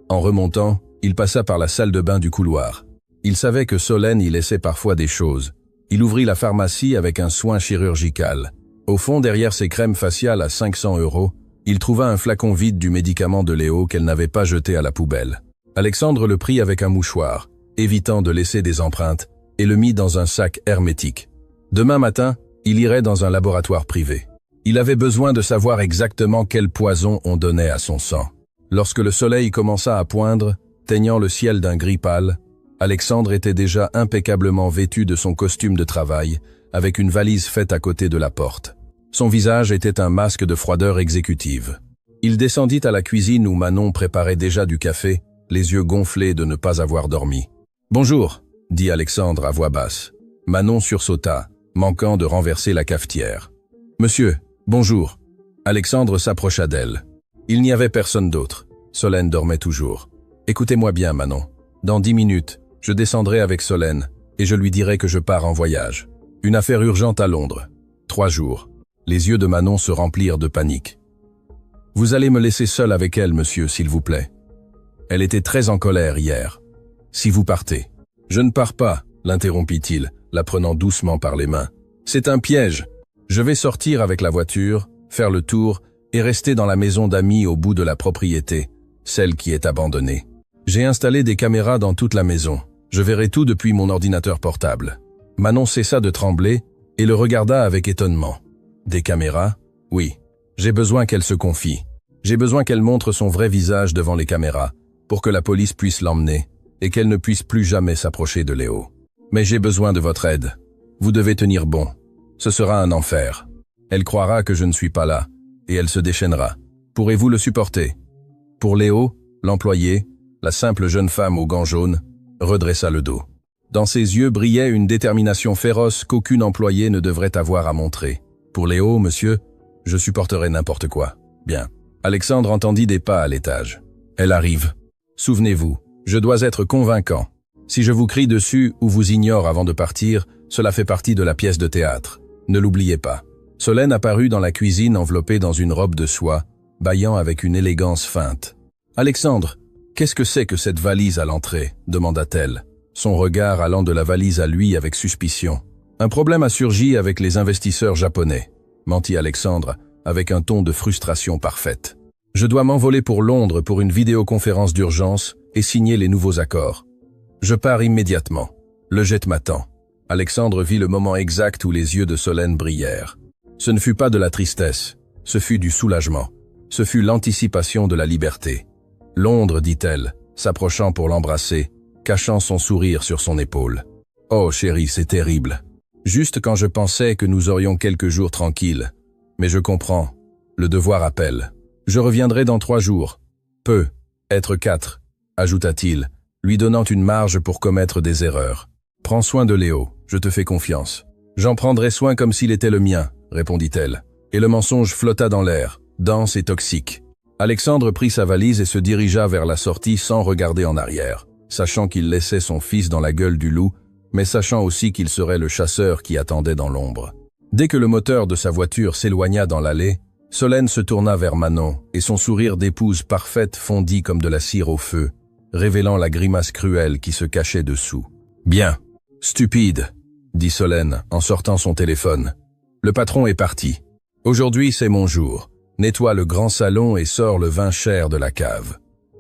En remontant, il passa par la salle de bain du couloir. Il savait que Solène y laissait parfois des choses. Il ouvrit la pharmacie avec un soin chirurgical. Au fond, derrière ses crèmes faciales à 500 €, il trouva un flacon vide du médicament de Léo qu'elle n'avait pas jeté à la poubelle. Alexandre le prit avec un mouchoir, évitant de laisser des empreintes, et le mit dans un sac hermétique. Demain matin, il irait dans un laboratoire privé. Il avait besoin de savoir exactement quel poison on donnait à son sang. Lorsque le soleil commença à poindre, teignant le ciel d'un gris pâle, Alexandre était déjà impeccablement vêtu de son costume de travail, avec une valise faite à côté de la porte. Son visage était un masque de froideur exécutive. Il descendit à la cuisine où Manon préparait déjà du café, les yeux gonflés de ne pas avoir dormi. « Bonjour », dit Alexandre à voix basse. Manon sursauta, manquant de renverser la cafetière. « Monsieur, bonjour ». Alexandre s'approcha d'elle. Il n'y avait personne d'autre. Solène dormait toujours. « Écoutez-moi bien, Manon. Dans 10 minutes, je descendrai avec Solène et je lui dirai que je pars en voyage. Une affaire urgente à Londres. 3 jours. » Les yeux de Manon se remplirent de panique. « Vous allez me laisser seul avec elle, monsieur, s'il vous plaît. Elle était très en colère hier. Si vous partez. »« Je ne pars pas, » l'interrompit-il, la prenant doucement par les mains. « C'est un piège. Je vais sortir avec la voiture, faire le tour et rester dans la maison d'amis au bout de la propriété, celle qui est abandonnée. J'ai installé des caméras dans toute la maison. Je verrai tout depuis mon ordinateur portable. » Manon cessa de trembler et le regarda avec étonnement. « Des caméras ? Oui. J'ai besoin qu'elle se confie. J'ai besoin qu'elle montre son vrai visage devant les caméras, pour que la police puisse l'emmener et qu'elle ne puisse plus jamais s'approcher de Léo. Mais j'ai besoin de votre aide. Vous devez tenir bon. Ce sera un enfer. Elle croira que je ne suis pas là, et elle se déchaînera. Pourrez-vous le supporter ?» Pour Léo, l'employé, la simple jeune femme aux gants jaunes, redressa le dos. Dans ses yeux brillait une détermination féroce qu'aucune employé ne devrait avoir à montrer. « Pour Léo, monsieur, je supporterai n'importe quoi. » Bien. Alexandre entendit des pas à l'étage. « Elle arrive. Souvenez-vous, je dois être convaincant. Si je vous crie dessus ou vous ignore avant de partir, cela fait partie de la pièce de théâtre. Ne l'oubliez pas. » Solène apparut dans la cuisine enveloppée dans une robe de soie, bâillant avec une élégance feinte. « Alexandre, qu'est-ce que c'est que cette valise à l'entrée ?» demanda-t-elle, son regard allant de la valise à lui avec suspicion. « Un problème a surgi avec les investisseurs japonais », mentit Alexandre, avec un ton de frustration parfaite. « Je dois m'envoler pour Londres pour une vidéoconférence d'urgence et signer les nouveaux accords. Je pars immédiatement. Le jet m'attend. » Alexandre vit le moment exact où les yeux de Solène brillèrent. Ce ne fut pas de la tristesse, ce fut du soulagement. Ce fut l'anticipation de la liberté. « Londres, dit-elle, s'approchant pour l'embrasser, cachant son sourire sur son épaule. « Oh, chérie, c'est terrible. Juste quand je pensais que nous aurions quelques jours tranquilles. Mais je comprends. Le devoir appelle. Je reviendrai dans 3 jours. Peu. Être 4, ajouta-t-il, lui donnant une marge pour commettre des erreurs. Prends soin de Léo, je te fais confiance. J'en prendrai soin comme s'il était le mien, répondit-elle. Et le mensonge flotta dans l'air, dense et toxique. Alexandre prit sa valise et se dirigea vers la sortie sans regarder en arrière, sachant qu'il laissait son fils dans la gueule du loup, mais sachant aussi qu'il serait le chasseur qui attendait dans l'ombre. Dès que le moteur de sa voiture s'éloigna dans l'allée, Solène se tourna vers Manon et son sourire d'épouse parfaite fondit comme de la cire au feu, révélant la grimace cruelle qui se cachait dessous. « Bien, stupide !» dit Solène en sortant son téléphone. « Le patron est parti. Aujourd'hui, c'est mon jour. Nettoie le grand salon et sors le vin cher de la cave.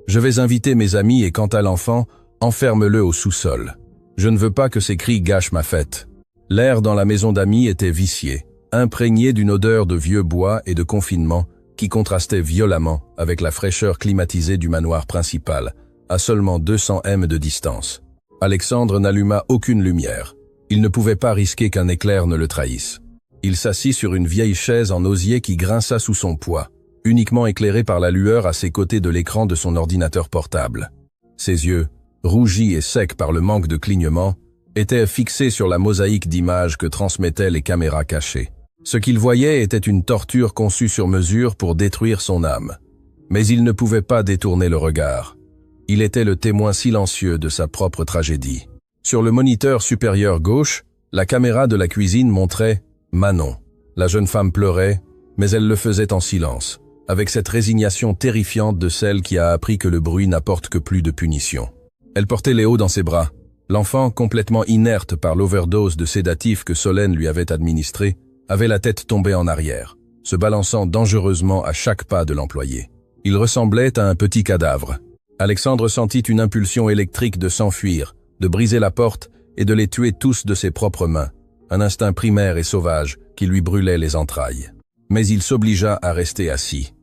Je vais inviter mes amis et quant à l'enfant, enferme-le au sous-sol. Je ne veux pas que ses cris gâchent ma fête. » L'air dans la maison d'amis était vicié, imprégné d'une odeur de vieux bois et de confinement qui contrastait violemment avec la fraîcheur climatisée du manoir principal, à seulement 200 m de distance. Alexandre n'alluma aucune lumière. Il ne pouvait pas risquer qu'un éclair ne le trahisse. Il s'assit sur une vieille chaise en osier qui grinça sous son poids, uniquement éclairée par la lueur à ses côtés de l'écran de son ordinateur portable. Ses yeux, rougis et secs par le manque de clignement, étaient fixés sur la mosaïque d'images que transmettaient les caméras cachées. Ce qu'il voyait était une torture conçue sur mesure pour détruire son âme. Mais il ne pouvait pas détourner le regard. Il était le témoin silencieux de sa propre tragédie. Sur le moniteur supérieur gauche, la caméra de la cuisine montrait Manon. La jeune femme pleurait, mais elle le faisait en silence, avec cette résignation terrifiante de celle qui a appris que le bruit n'apporte que plus de punition. Elle portait Léo dans ses bras. L'enfant, complètement inerte par l'overdose de sédatifs que Solène lui avait administré, avait la tête tombée en arrière, se balançant dangereusement à chaque pas de l'employé. Il ressemblait à un petit cadavre. Alexandre sentit une impulsion électrique de s'enfuir, de briser la porte et de les tuer tous de ses propres mains, un instinct primaire et sauvage qui lui brûlait les entrailles. Mais il s'obligea à rester assis.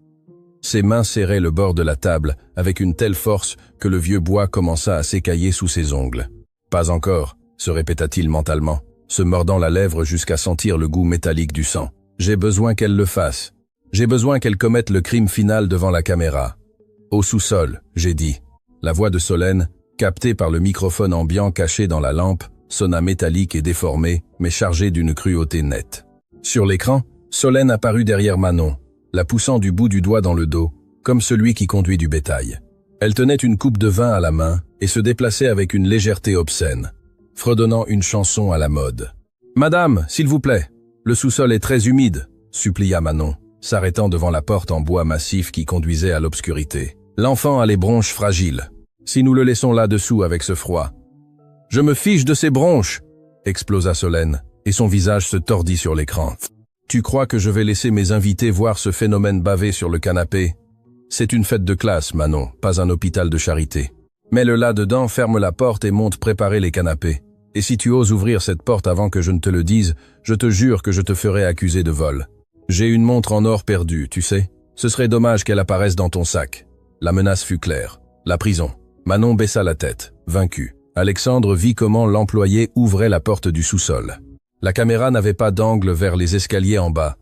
Ses mains serraient le bord de la table avec une telle force que le vieux bois commença à s'écailler sous ses ongles. « Pas encore », se répéta-t-il mentalement, se mordant la lèvre jusqu'à sentir le goût métallique du sang. « J'ai besoin qu'elle le fasse. J'ai besoin qu'elle commette le crime final devant la caméra. »« Au sous-sol », j'ai dit. La voix de Solène, captée par le microphone ambiant caché dans la lampe, sonna métallique et déformée, mais chargée d'une cruauté nette. Sur l'écran, Solène apparut derrière Manon, la poussant du bout du doigt dans le dos, comme celui qui conduit du bétail. Elle tenait une coupe de vin à la main et se déplaçait avec une légèreté obscène, fredonnant une chanson à la mode. « Madame, s'il vous plaît, le sous-sol est très humide », supplia Manon, s'arrêtant devant la porte en bois massif qui conduisait à l'obscurité. « L'enfant a les bronches fragiles. Si nous le laissons là-dessous avec ce froid. »« Je me fiche de ces bronches !» explosa Solène, et son visage se tordit sur l'écran. « Tu crois que je vais laisser mes invités voir ce phénomène baver sur le canapé ? C'est une fête de classe, Manon, pas un hôpital de charité. Mets-le là-dedans, ferme la porte et monte préparer les canapés. Et si tu oses ouvrir cette porte avant que je ne te le dise, je te jure que je te ferai accuser de vol. J'ai une montre en or perdue, tu sais. Ce serait dommage qu'elle apparaisse dans ton sac. » La menace fut claire. La prison. Manon baissa la tête, vaincue. Alexandre vit comment l'employé ouvrait la porte du sous-sol. La caméra n'avait pas d'angle vers les escaliers en bas,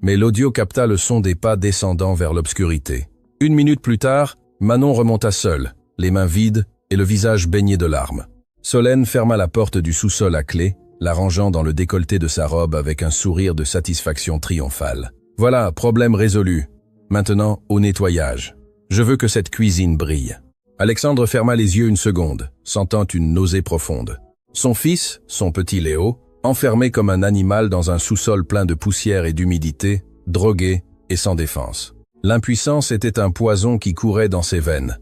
mais l'audio capta le son des pas descendant vers l'obscurité. 1 minute plus tard, Manon remonta seule, les mains vides et le visage baigné de larmes. Solène ferma la porte du sous-sol à clé, la rangeant dans le décolleté de sa robe avec un sourire de satisfaction triomphale. « Voilà, problème résolu. Maintenant, au nettoyage. Je veux que cette cuisine brille. » Alexandre ferma les yeux une seconde, sentant une nausée profonde. Son fils, son petit Léo, enfermé comme un animal dans un sous-sol plein de poussière et d'humidité, drogué et sans défense. L'impuissance était un poison qui courait dans ses veines.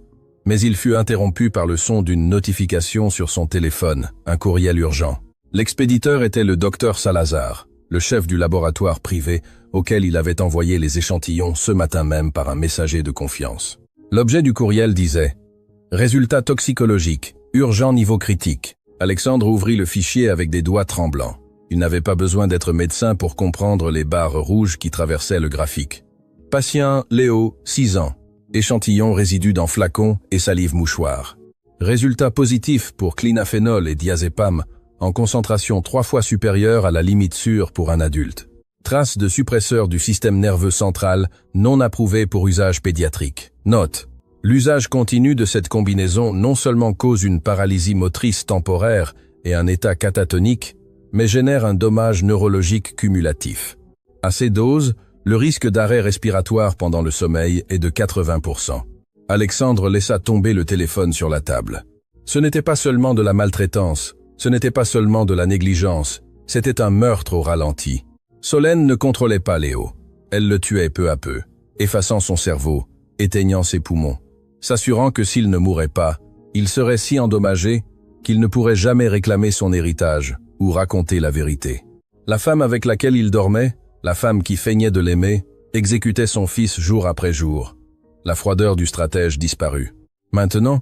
Mais il fut interrompu par le son d'une notification sur son téléphone, un courriel urgent. L'expéditeur était le docteur Salazar, le chef du laboratoire privé auquel il avait envoyé les échantillons ce matin même par un messager de confiance. L'objet du courriel disait « Résultat toxicologique, urgent niveau critique ». Alexandre ouvrit le fichier avec des doigts tremblants. Il n'avait pas besoin d'être médecin pour comprendre les barres rouges qui traversaient le graphique. Patient Léo, 6 ans. Échantillon résidu dans flacon et salive mouchoir. Résultat positif pour clinaphénol et diazépam en concentration 3 fois supérieure à la limite sûre pour un adulte. Traces de suppresseurs du système nerveux central non approuvés pour usage pédiatrique. Note. L'usage continu de cette combinaison non seulement cause une paralysie motrice temporaire et un état catatonique, mais génère un dommage neurologique cumulatif. À ces doses, le risque d'arrêt respiratoire pendant le sommeil est de 80%. Alexandre laissa tomber le téléphone sur la table. Ce n'était pas seulement de la maltraitance, ce n'était pas seulement de la négligence, c'était un meurtre au ralenti. Solène ne contrôlait pas Léo. Elle le tuait peu à peu, effaçant son cerveau, éteignant ses poumons, s'assurant que s'il ne mourait pas, il serait si endommagé qu'il ne pourrait jamais réclamer son héritage ou raconter la vérité. La femme avec laquelle il dormait, la femme qui feignait de l'aimer, exécutait son fils jour après jour. La froideur du stratège disparut. Maintenant,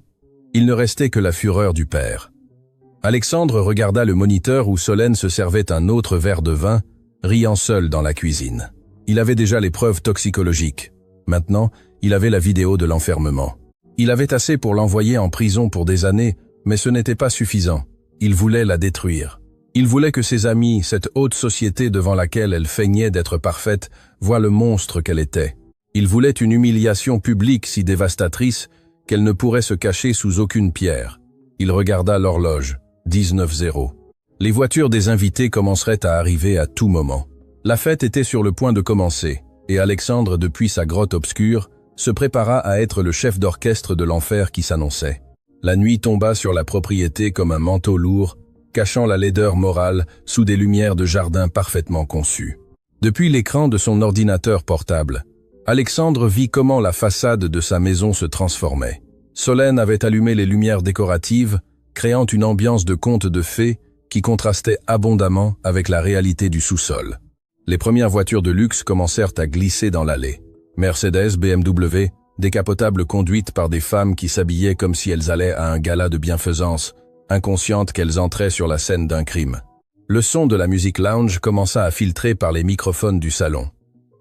il ne restait que la fureur du père. Alexandre regarda le moniteur où Solène se servait un autre verre de vin, riant seul dans la cuisine. Il avait déjà les preuves toxicologiques. Maintenant, il avait la vidéo de l'enfermement. Il avait assez pour l'envoyer en prison pour des années, mais ce n'était pas suffisant. Il voulait la détruire. Il voulait que ses amis, cette haute société devant laquelle elle feignait d'être parfaite, voient le monstre qu'elle était. Il voulait une humiliation publique si dévastatrice qu'elle ne pourrait se cacher sous aucune pierre. Il regarda l'horloge, 19h. Les voitures des invités commenceraient à arriver à tout moment. La fête était sur le point de commencer, et Alexandre, depuis sa grotte obscure, se prépara à être le chef d'orchestre de l'enfer qui s'annonçait. La nuit tomba sur la propriété comme un manteau lourd, cachant la laideur morale sous des lumières de jardin parfaitement conçues. Depuis l'écran de son ordinateur portable, Alexandre vit comment la façade de sa maison se transformait. Solène avait allumé les lumières décoratives, créant une ambiance de conte de fées qui contrastait abondamment avec la réalité du sous-sol. Les premières voitures de luxe commencèrent à glisser dans l'allée. Mercedes, BMW, décapotables conduites par des femmes qui s'habillaient comme si elles allaient à un gala de bienfaisance, inconscientes qu'elles entraient sur la scène d'un crime. Le son de la musique lounge commença à filtrer par les microphones du salon.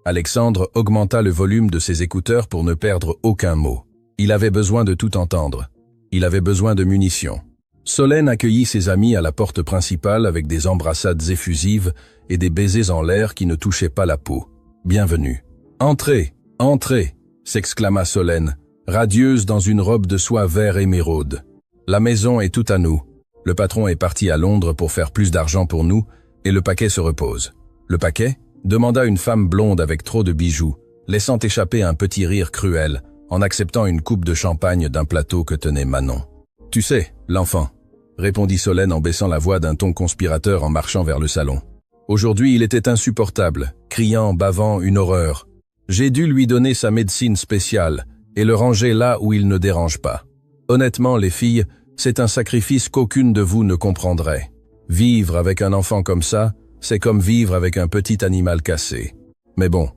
Alexandre augmenta le volume de ses écouteurs pour ne perdre aucun mot. Il avait besoin de tout entendre. Il avait besoin de munitions. Solène accueillit ses amis à la porte principale avec des embrassades effusives et des baisers en l'air qui ne touchaient pas la peau. « Bienvenue. »« Entrez, entrez !» s'exclama Solène, radieuse dans une robe de soie vert émeraude. « La maison est toute à nous. Le patron est parti à Londres pour faire plus d'argent pour nous et le paquet se repose. »« Le paquet ?» demanda une femme blonde avec trop de bijoux, laissant échapper un petit rire cruel en acceptant une coupe de champagne d'un plateau que tenait Manon. « Tu sais, l'enfant, » répondit Solène en baissant la voix d'un ton conspirateur en marchant vers le salon. Aujourd'hui, il était insupportable, criant, bavant, une horreur. J'ai dû lui donner sa médecine spéciale et le ranger là où il ne dérange pas. Honnêtement, les filles, c'est un sacrifice qu'aucune de vous ne comprendrait. Vivre avec un enfant comme ça, c'est comme vivre avec un petit animal cassé. Mais bon,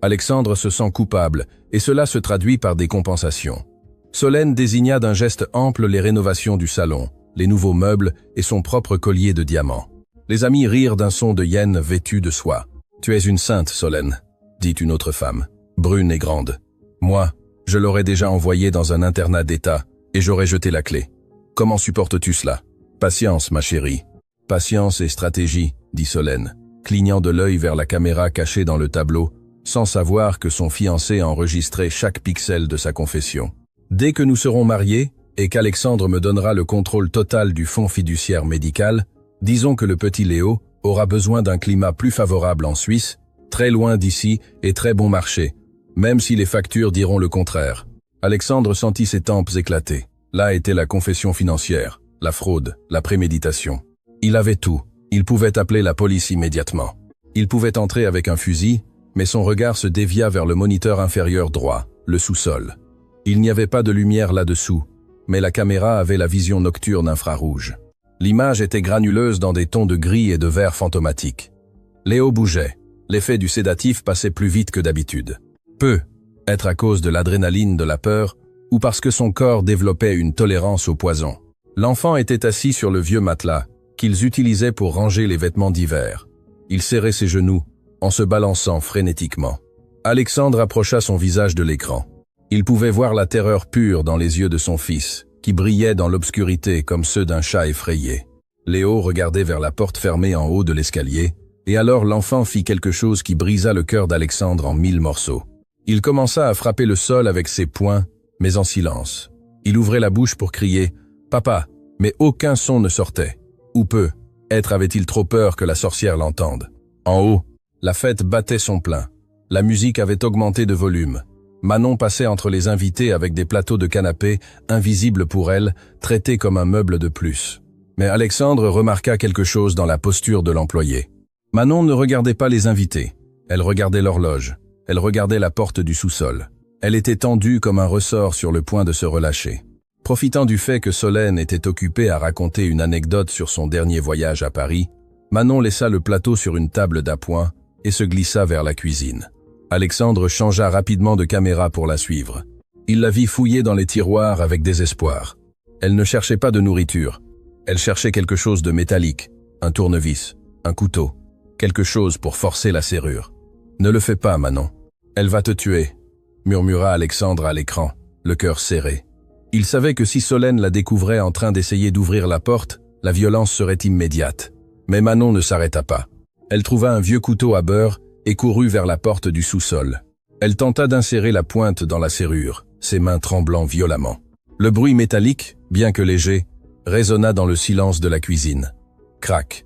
Alexandre se sent coupable, et cela se traduit par des compensations. Solène désigna d'un geste ample les rénovations du salon, les nouveaux meubles et son propre collier de diamants. Les amis rirent d'un son de hyène vêtue de soie. « Tu es une sainte, Solène », dit une autre femme, brune et grande. « Moi, je l'aurais déjà envoyé dans un internat d'État, et j'aurais jeté la clé. Comment supportes-tu cela ? Patience, ma chérie. » « Patience et stratégie, » dit Solène, clignant de l'œil vers la caméra cachée dans le tableau, sans savoir que son fiancé enregistrait chaque pixel de sa confession. « Dès que nous serons mariés, et qu'Alexandre me donnera le contrôle total du fonds fiduciaire médical, disons que le petit Léo aura besoin d'un climat plus favorable en Suisse, très loin d'ici et très bon marché, même si les factures diront le contraire. » Alexandre sentit ses tempes éclater. Là était la confession financière, la fraude, la préméditation. Il avait tout. Il pouvait appeler la police immédiatement. Il pouvait entrer avec un fusil, mais son regard se dévia vers le moniteur inférieur droit, le sous-sol. Il n'y avait pas de lumière là-dessous, mais la caméra avait la vision nocturne infrarouge. L'image était granuleuse dans des tons de gris et de vert fantomatiques. Léo bougeait. L'effet du sédatif passait plus vite que d'habitude. Peut être à cause de l'adrénaline de la peur, ou parce que son corps développait une tolérance au poison. L'enfant était assis sur le vieux matelas, qu'ils utilisaient pour ranger les vêtements d'hiver. Il serrait ses genoux, en se balançant frénétiquement. Alexandre approcha son visage de l'écran. Il pouvait voir la terreur pure dans les yeux de son fils, qui brillaient dans l'obscurité comme ceux d'un chat effrayé. Léo regardait vers la porte fermée en haut de l'escalier, et alors l'enfant fit quelque chose qui brisa le cœur d'Alexandre en 1000 morceaux. Il commença à frapper le sol avec ses poings, mais en silence. Il ouvrait la bouche pour crier « Papa !» mais aucun son ne sortait. Ou peu. Être avait-il trop peur que la sorcière l'entende. En haut, la fête battait son plein. La musique avait augmenté de volume. Manon passait entre les invités avec des plateaux de canapé, invisibles pour elle, traités comme un meuble de plus. Mais Alexandre remarqua quelque chose dans la posture de l'employé. Manon ne regardait pas les invités. Elle regardait l'horloge. Elle regardait la porte du sous-sol. Elle était tendue comme un ressort sur le point de se relâcher. Profitant du fait que Solène était occupée à raconter une anecdote sur son dernier voyage à Paris, Manon laissa le plateau sur une table d'appoint et se glissa vers la cuisine. Alexandre changea rapidement de caméra pour la suivre. Il la vit fouiller dans les tiroirs avec désespoir. Elle ne cherchait pas de nourriture. Elle cherchait quelque chose de métallique, un tournevis, un couteau, quelque chose pour forcer la serrure. « Ne le fais pas, Manon. Elle va te tuer », murmura Alexandre à l'écran, le cœur serré. Il savait que si Solène la découvrait en train d'essayer d'ouvrir la porte, la violence serait immédiate. Mais Manon ne s'arrêta pas. Elle trouva un vieux couteau à beurre et courut vers la porte du sous-sol. Elle tenta d'insérer la pointe dans la serrure, ses mains tremblant violemment. Le bruit métallique, bien que léger, résonna dans le silence de la cuisine. Crac.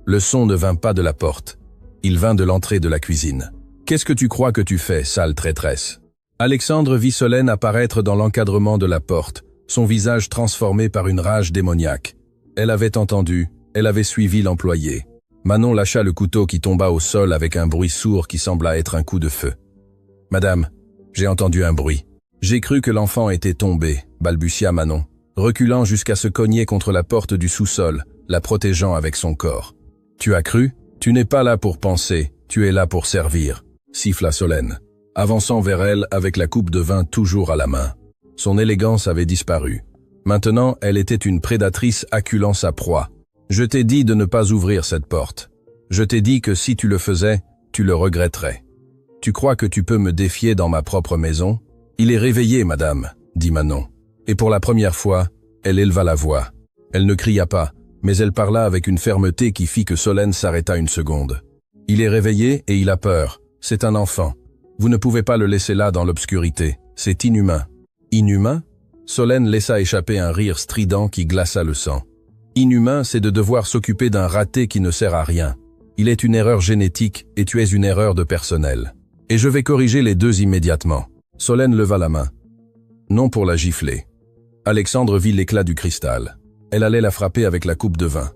Le son ne vint pas de la porte. Il vint de l'entrée de la cuisine. « Qu'est-ce que tu crois que tu fais, sale traîtresse ?» Alexandre vit Solène apparaître dans l'encadrement de la porte, son visage transformé par une rage démoniaque. Elle avait entendu, elle avait suivi l'employé. Manon lâcha le couteau qui tomba au sol avec un bruit sourd qui sembla être un coup de feu. « Madame, j'ai entendu un bruit. J'ai cru que l'enfant était tombé, » balbutia Manon, reculant jusqu'à se cogner contre la porte du sous-sol, la protégeant avec son corps. « Tu as cru ? Tu n'es pas là pour penser, tu es là pour servir » siffla Solène, avançant vers elle avec la coupe de vin toujours à la main. Son élégance avait disparu. Maintenant, elle était une prédatrice acculant sa proie. « Je t'ai dit de ne pas ouvrir cette porte. Je t'ai dit que si tu le faisais, tu le regretterais. Tu crois que tu peux me défier dans ma propre maison ? Il est réveillé, madame, dit Manon. Et pour la première fois, elle éleva la voix. Elle ne cria pas, mais elle parla avec une fermeté qui fit que Solène s'arrêta une seconde. Il est réveillé et il a peur. C'est un enfant. Vous ne pouvez pas le laisser là dans l'obscurité. C'est inhumain. Inhumain ? Solène laissa échapper un rire strident qui glaça le sang. Inhumain, c'est de devoir s'occuper d'un raté qui ne sert à rien. Il est une erreur génétique et tu es une erreur de personnel. Et je vais corriger les deux immédiatement. Solène leva la main. Non pour la gifler. Alexandre vit l'éclat du cristal. Elle allait la frapper avec la coupe de vin.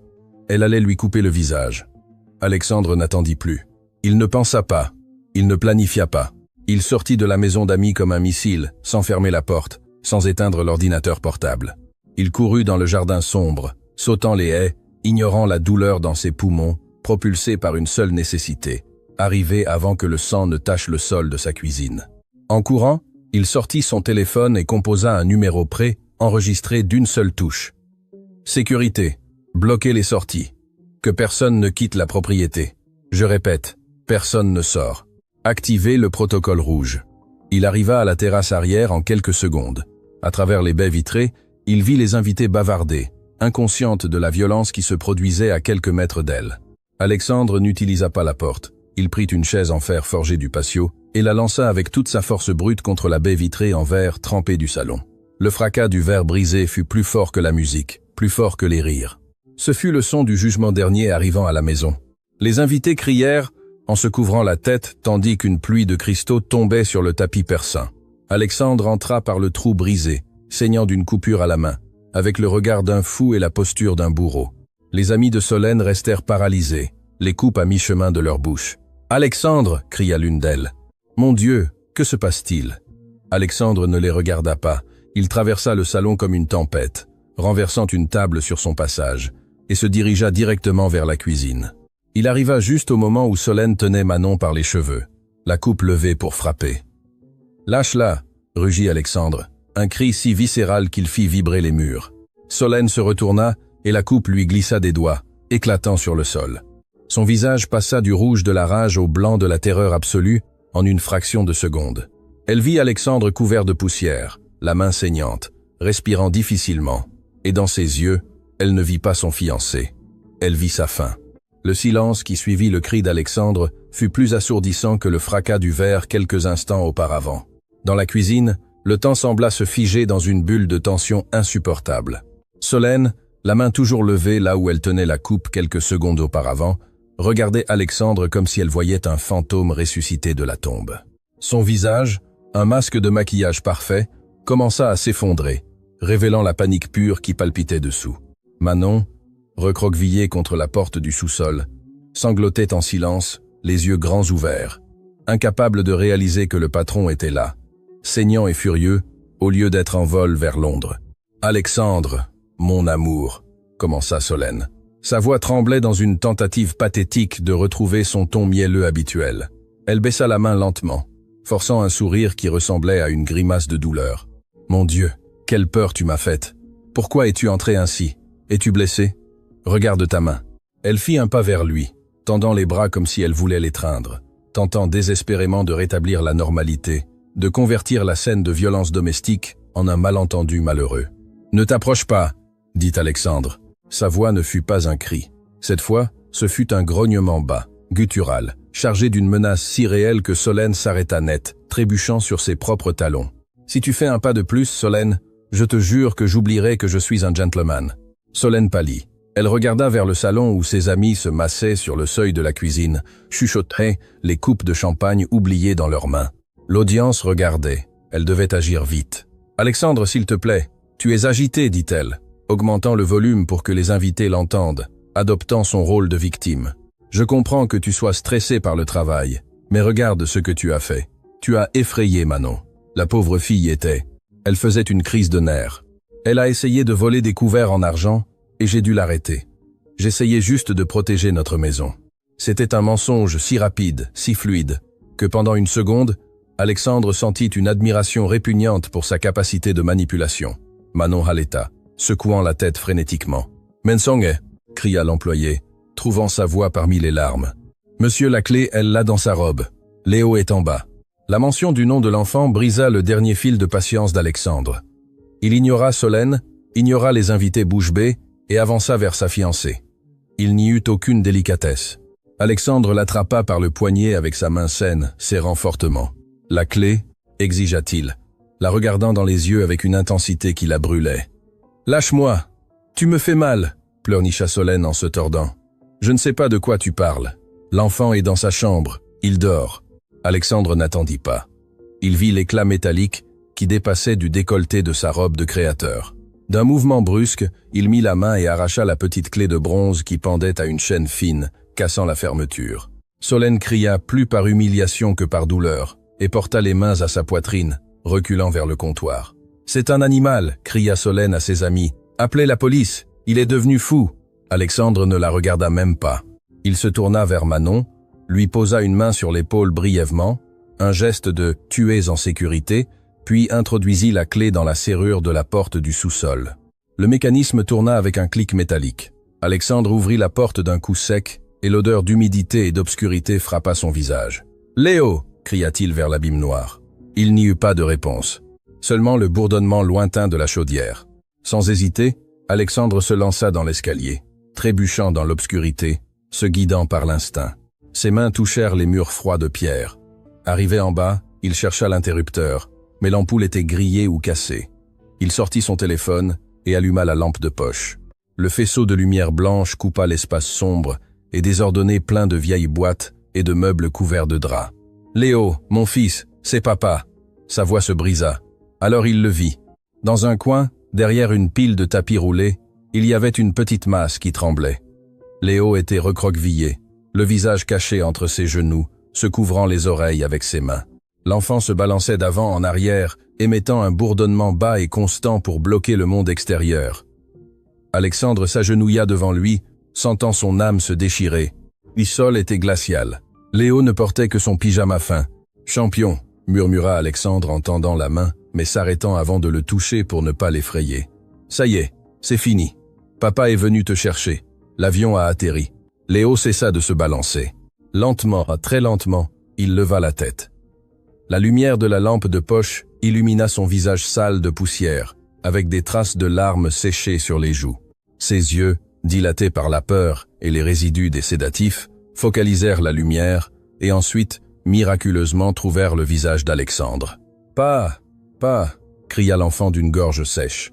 Elle allait lui couper le visage. Alexandre n'attendit plus. Il ne pensa pas. Il ne planifia pas. Il sortit de la maison d'amis comme un missile, sans fermer la porte, sans éteindre l'ordinateur portable. Il courut dans le jardin sombre, sautant les haies, ignorant la douleur dans ses poumons, propulsé par une seule nécessité, arriver avant que le sang ne tache le sol de sa cuisine. En courant, il sortit son téléphone et composa un numéro prêt, enregistré d'une seule touche. Sécurité. Bloquer les sorties. Que personne ne quitte la propriété. Je répète, personne ne sort. Activer le protocole rouge. Il arriva à la terrasse arrière en quelques secondes. À travers les baies vitrées, il vit les invités bavarder, inconscientes de la violence qui se produisait à quelques mètres d'elle. Alexandre n'utilisa pas la porte. Il prit une chaise en fer forgé du patio et la lança avec toute sa force brute contre la baie vitrée en verre trempée du salon. Le fracas du verre brisé fut plus fort que la musique, plus fort que les rires. Ce fut le son du jugement dernier arrivant à la maison. Les invités crièrent en se couvrant la tête tandis qu'une pluie de cristaux tombait sur le tapis persan. Alexandre entra par le trou brisé, saignant d'une coupure à la main, avec le regard d'un fou et la posture d'un bourreau. Les amis de Solène restèrent paralysés, les coupes à mi-chemin de leur bouche. « Alexandre !» cria l'une d'elles. « Mon Dieu, que se passe-t-il » Alexandre ne les regarda pas. Il traversa le salon comme une tempête, renversant une table sur son passage, et se dirigea directement vers la cuisine. Il arriva juste au moment où Solène tenait Manon par les cheveux, la coupe levée pour frapper. « Lâche-la !» rugit Alexandre, un cri si viscéral qu'il fit vibrer les murs. Solène se retourna et la coupe lui glissa des doigts, éclatant sur le sol. Son visage passa du rouge de la rage au blanc de la terreur absolue en une fraction de seconde. Elle vit Alexandre couvert de poussière, la main saignante, respirant difficilement, et dans ses yeux, elle ne vit pas son fiancé. Elle vit sa faim. Le silence qui suivit le cri d'Alexandre fut plus assourdissant que le fracas du verre quelques instants auparavant. Dans la cuisine, Le temps sembla se figer dans une bulle de tension insupportable. Solène, la main toujours levée là où elle tenait la coupe quelques secondes auparavant, regardait Alexandre comme si elle voyait un fantôme ressuscité de la tombe. Son visage, un masque de maquillage parfait, commença à s'effondrer, révélant la panique pure qui palpitait dessous. Manon, recroquevillée contre la porte du sous-sol, sanglotait en silence, les yeux grands ouverts, incapable de réaliser que le patron était là, saignant et furieux, au lieu d'être en vol vers Londres. « Alexandre, mon amour », commença Solène. Sa voix tremblait dans une tentative pathétique de retrouver son ton mielleux habituel. Elle baissa la main lentement, forçant un sourire qui ressemblait à une grimace de douleur. « Mon Dieu, quelle peur tu m'as faite. Pourquoi es-tu entré ainsi? Es-tu blessé? Regarde ta main. » Elle fit un pas vers lui, tendant les bras comme si elle voulait l'étreindre, tentant désespérément de rétablir la normalité, de convertir la scène de violence domestique en un malentendu malheureux. « Ne t'approche pas !» dit Alexandre. Sa voix ne fut pas un cri. Cette fois, ce fut un grognement bas, guttural, chargé d'une menace si réelle que Solène s'arrêta net, trébuchant sur ses propres talons. « Si tu fais un pas de plus, Solène, je te jure que j'oublierai que je suis un gentleman. » Solène pâlit. Elle regarda vers le salon où ses amis se massaient sur le seuil de la cuisine, chuchotaient, les coupes de champagne oubliées dans leurs mains. L'audience regardait. Elle devait agir vite. « Alexandre, s'il te plaît, tu es agité, dit-elle, augmentant le volume pour que les invités l'entendent, adoptant son rôle de victime. Je comprends que tu sois stressé par le travail, mais regarde ce que tu as fait. Tu as effrayé Manon. La pauvre fille était. Elle faisait une crise de nerfs. Elle a essayé de voler des couverts en argent, et j'ai dû l'arrêter. J'essayais juste de protéger notre maison. C'était un mensonge si rapide, si fluide, que pendant une seconde, Alexandre sentit une admiration répugnante pour sa capacité de manipulation. Manon haleta, secouant la tête frénétiquement. « Mensonge !» cria l'employé, trouvant sa voix parmi les larmes. « Monsieur, la clé, elle l'a dans sa robe. Léo est en bas. » La mention du nom de l'enfant brisa le dernier fil de patience d'Alexandre. Il ignora Solène, ignora les invités bouche bée et avança vers sa fiancée. Il n'y eut aucune délicatesse. Alexandre l'attrapa par le poignet avec sa main saine, serrant fortement. « La clé ?» exigea-t-il, la regardant dans les yeux avec une intensité qui la brûlait. « Lâche-moi! Tu me fais mal !» pleurnicha Solène en se tordant. « Je ne sais pas de quoi tu parles. L'enfant est dans sa chambre, il dort. » Alexandre n'attendit pas. Il vit l'éclat métallique qui dépassait du décolleté de sa robe de créateur. D'un mouvement brusque, il mit la main et arracha la petite clé de bronze qui pendait à une chaîne fine, cassant la fermeture. Solène cria plus par humiliation que par douleur, et porta les mains à sa poitrine, reculant vers le comptoir. « C'est un animal !» cria Solène à ses amis. « Appelez la police, il est devenu fou !» Alexandre ne la regarda même pas. Il se tourna vers Manon, lui posa une main sur l'épaule brièvement, un geste de « tu es en sécurité », puis introduisit la clé dans la serrure de la porte du sous-sol. Le mécanisme tourna avec un clic métallique. Alexandre ouvrit la porte d'un coup sec, et l'odeur d'humidité et d'obscurité frappa son visage. « Léo !» cria-t-il vers l'abîme noir. Il n'y eut pas de réponse, seulement le bourdonnement lointain de la chaudière. Sans hésiter, Alexandre se lança dans l'escalier, trébuchant dans l'obscurité, se guidant par l'instinct. Ses mains touchèrent les murs froids de pierre. Arrivé en bas, il chercha l'interrupteur, mais l'ampoule était grillée ou cassée. Il sortit son téléphone et alluma la lampe de poche. Le faisceau de lumière blanche coupa l'espace sombre et désordonné plein de vieilles boîtes et de meubles couverts de draps. « Léo, mon fils, c'est papa !» Sa voix se brisa. Alors il le vit. Dans un coin, derrière une pile de tapis roulés, il y avait une petite masse qui tremblait. Léo était recroquevillé, le visage caché entre ses genoux, se couvrant les oreilles avec ses mains. L'enfant se balançait d'avant en arrière, émettant un bourdonnement bas et constant pour bloquer le monde extérieur. Alexandre s'agenouilla devant lui, sentant son âme se déchirer. Le sol était glacial. Léo ne portait que son pyjama fin. « Champion !» murmura Alexandre en tendant la main, mais s'arrêtant avant de le toucher pour ne pas l'effrayer. « Ça y est, c'est fini. Papa est venu te chercher. L'avion a atterri. » Léo cessa de se balancer. Lentement, très lentement, il leva la tête. La lumière de la lampe de poche illumina son visage sale de poussière, avec des traces de larmes séchées sur les joues. Ses yeux, dilatés par la peur et les résidus des sédatifs, focalisèrent la lumière et ensuite, miraculeusement, trouvèrent le visage d'Alexandre. « Pas Papa !» cria l'enfant d'une gorge sèche.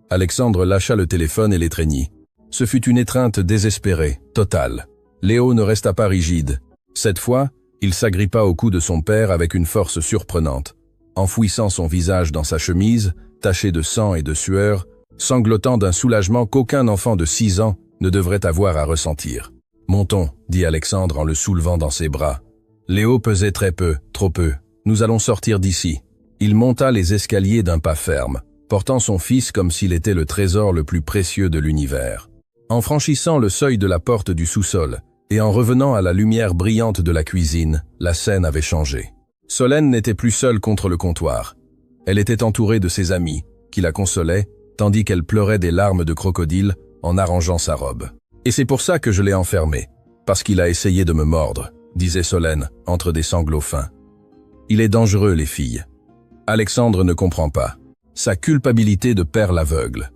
Alexandre lâcha le téléphone et l'étreignit. Ce fut une étreinte désespérée, totale. Léo ne resta pas rigide. Cette fois, il s'agrippa au cou de son père avec une force surprenante, enfouissant son visage dans sa chemise, taché de sang et de sueur, sanglotant d'un soulagement qu'aucun enfant de 6 ans ne devrait avoir à ressentir. « Montons », dit Alexandre en le soulevant dans ses bras. Léo pesait très peu, trop peu. « Nous allons sortir d'ici. » Il monta les escaliers d'un pas ferme, portant son fils comme s'il était le trésor le plus précieux de l'univers. En franchissant le seuil de la porte du sous-sol et en revenant à la lumière brillante de la cuisine, la scène avait changé. Solène n'était plus seule contre le comptoir. Elle était entourée de ses amis, qui la consolaient, tandis qu'elle pleurait des larmes de crocodile en arrangeant sa robe. « Et c'est pour ça que je l'ai enfermé, parce qu'il a essayé de me mordre », disait Solène, entre des sanglots fins. « Il est dangereux, les filles. » Alexandre ne comprend pas. Sa culpabilité de père l'aveugle.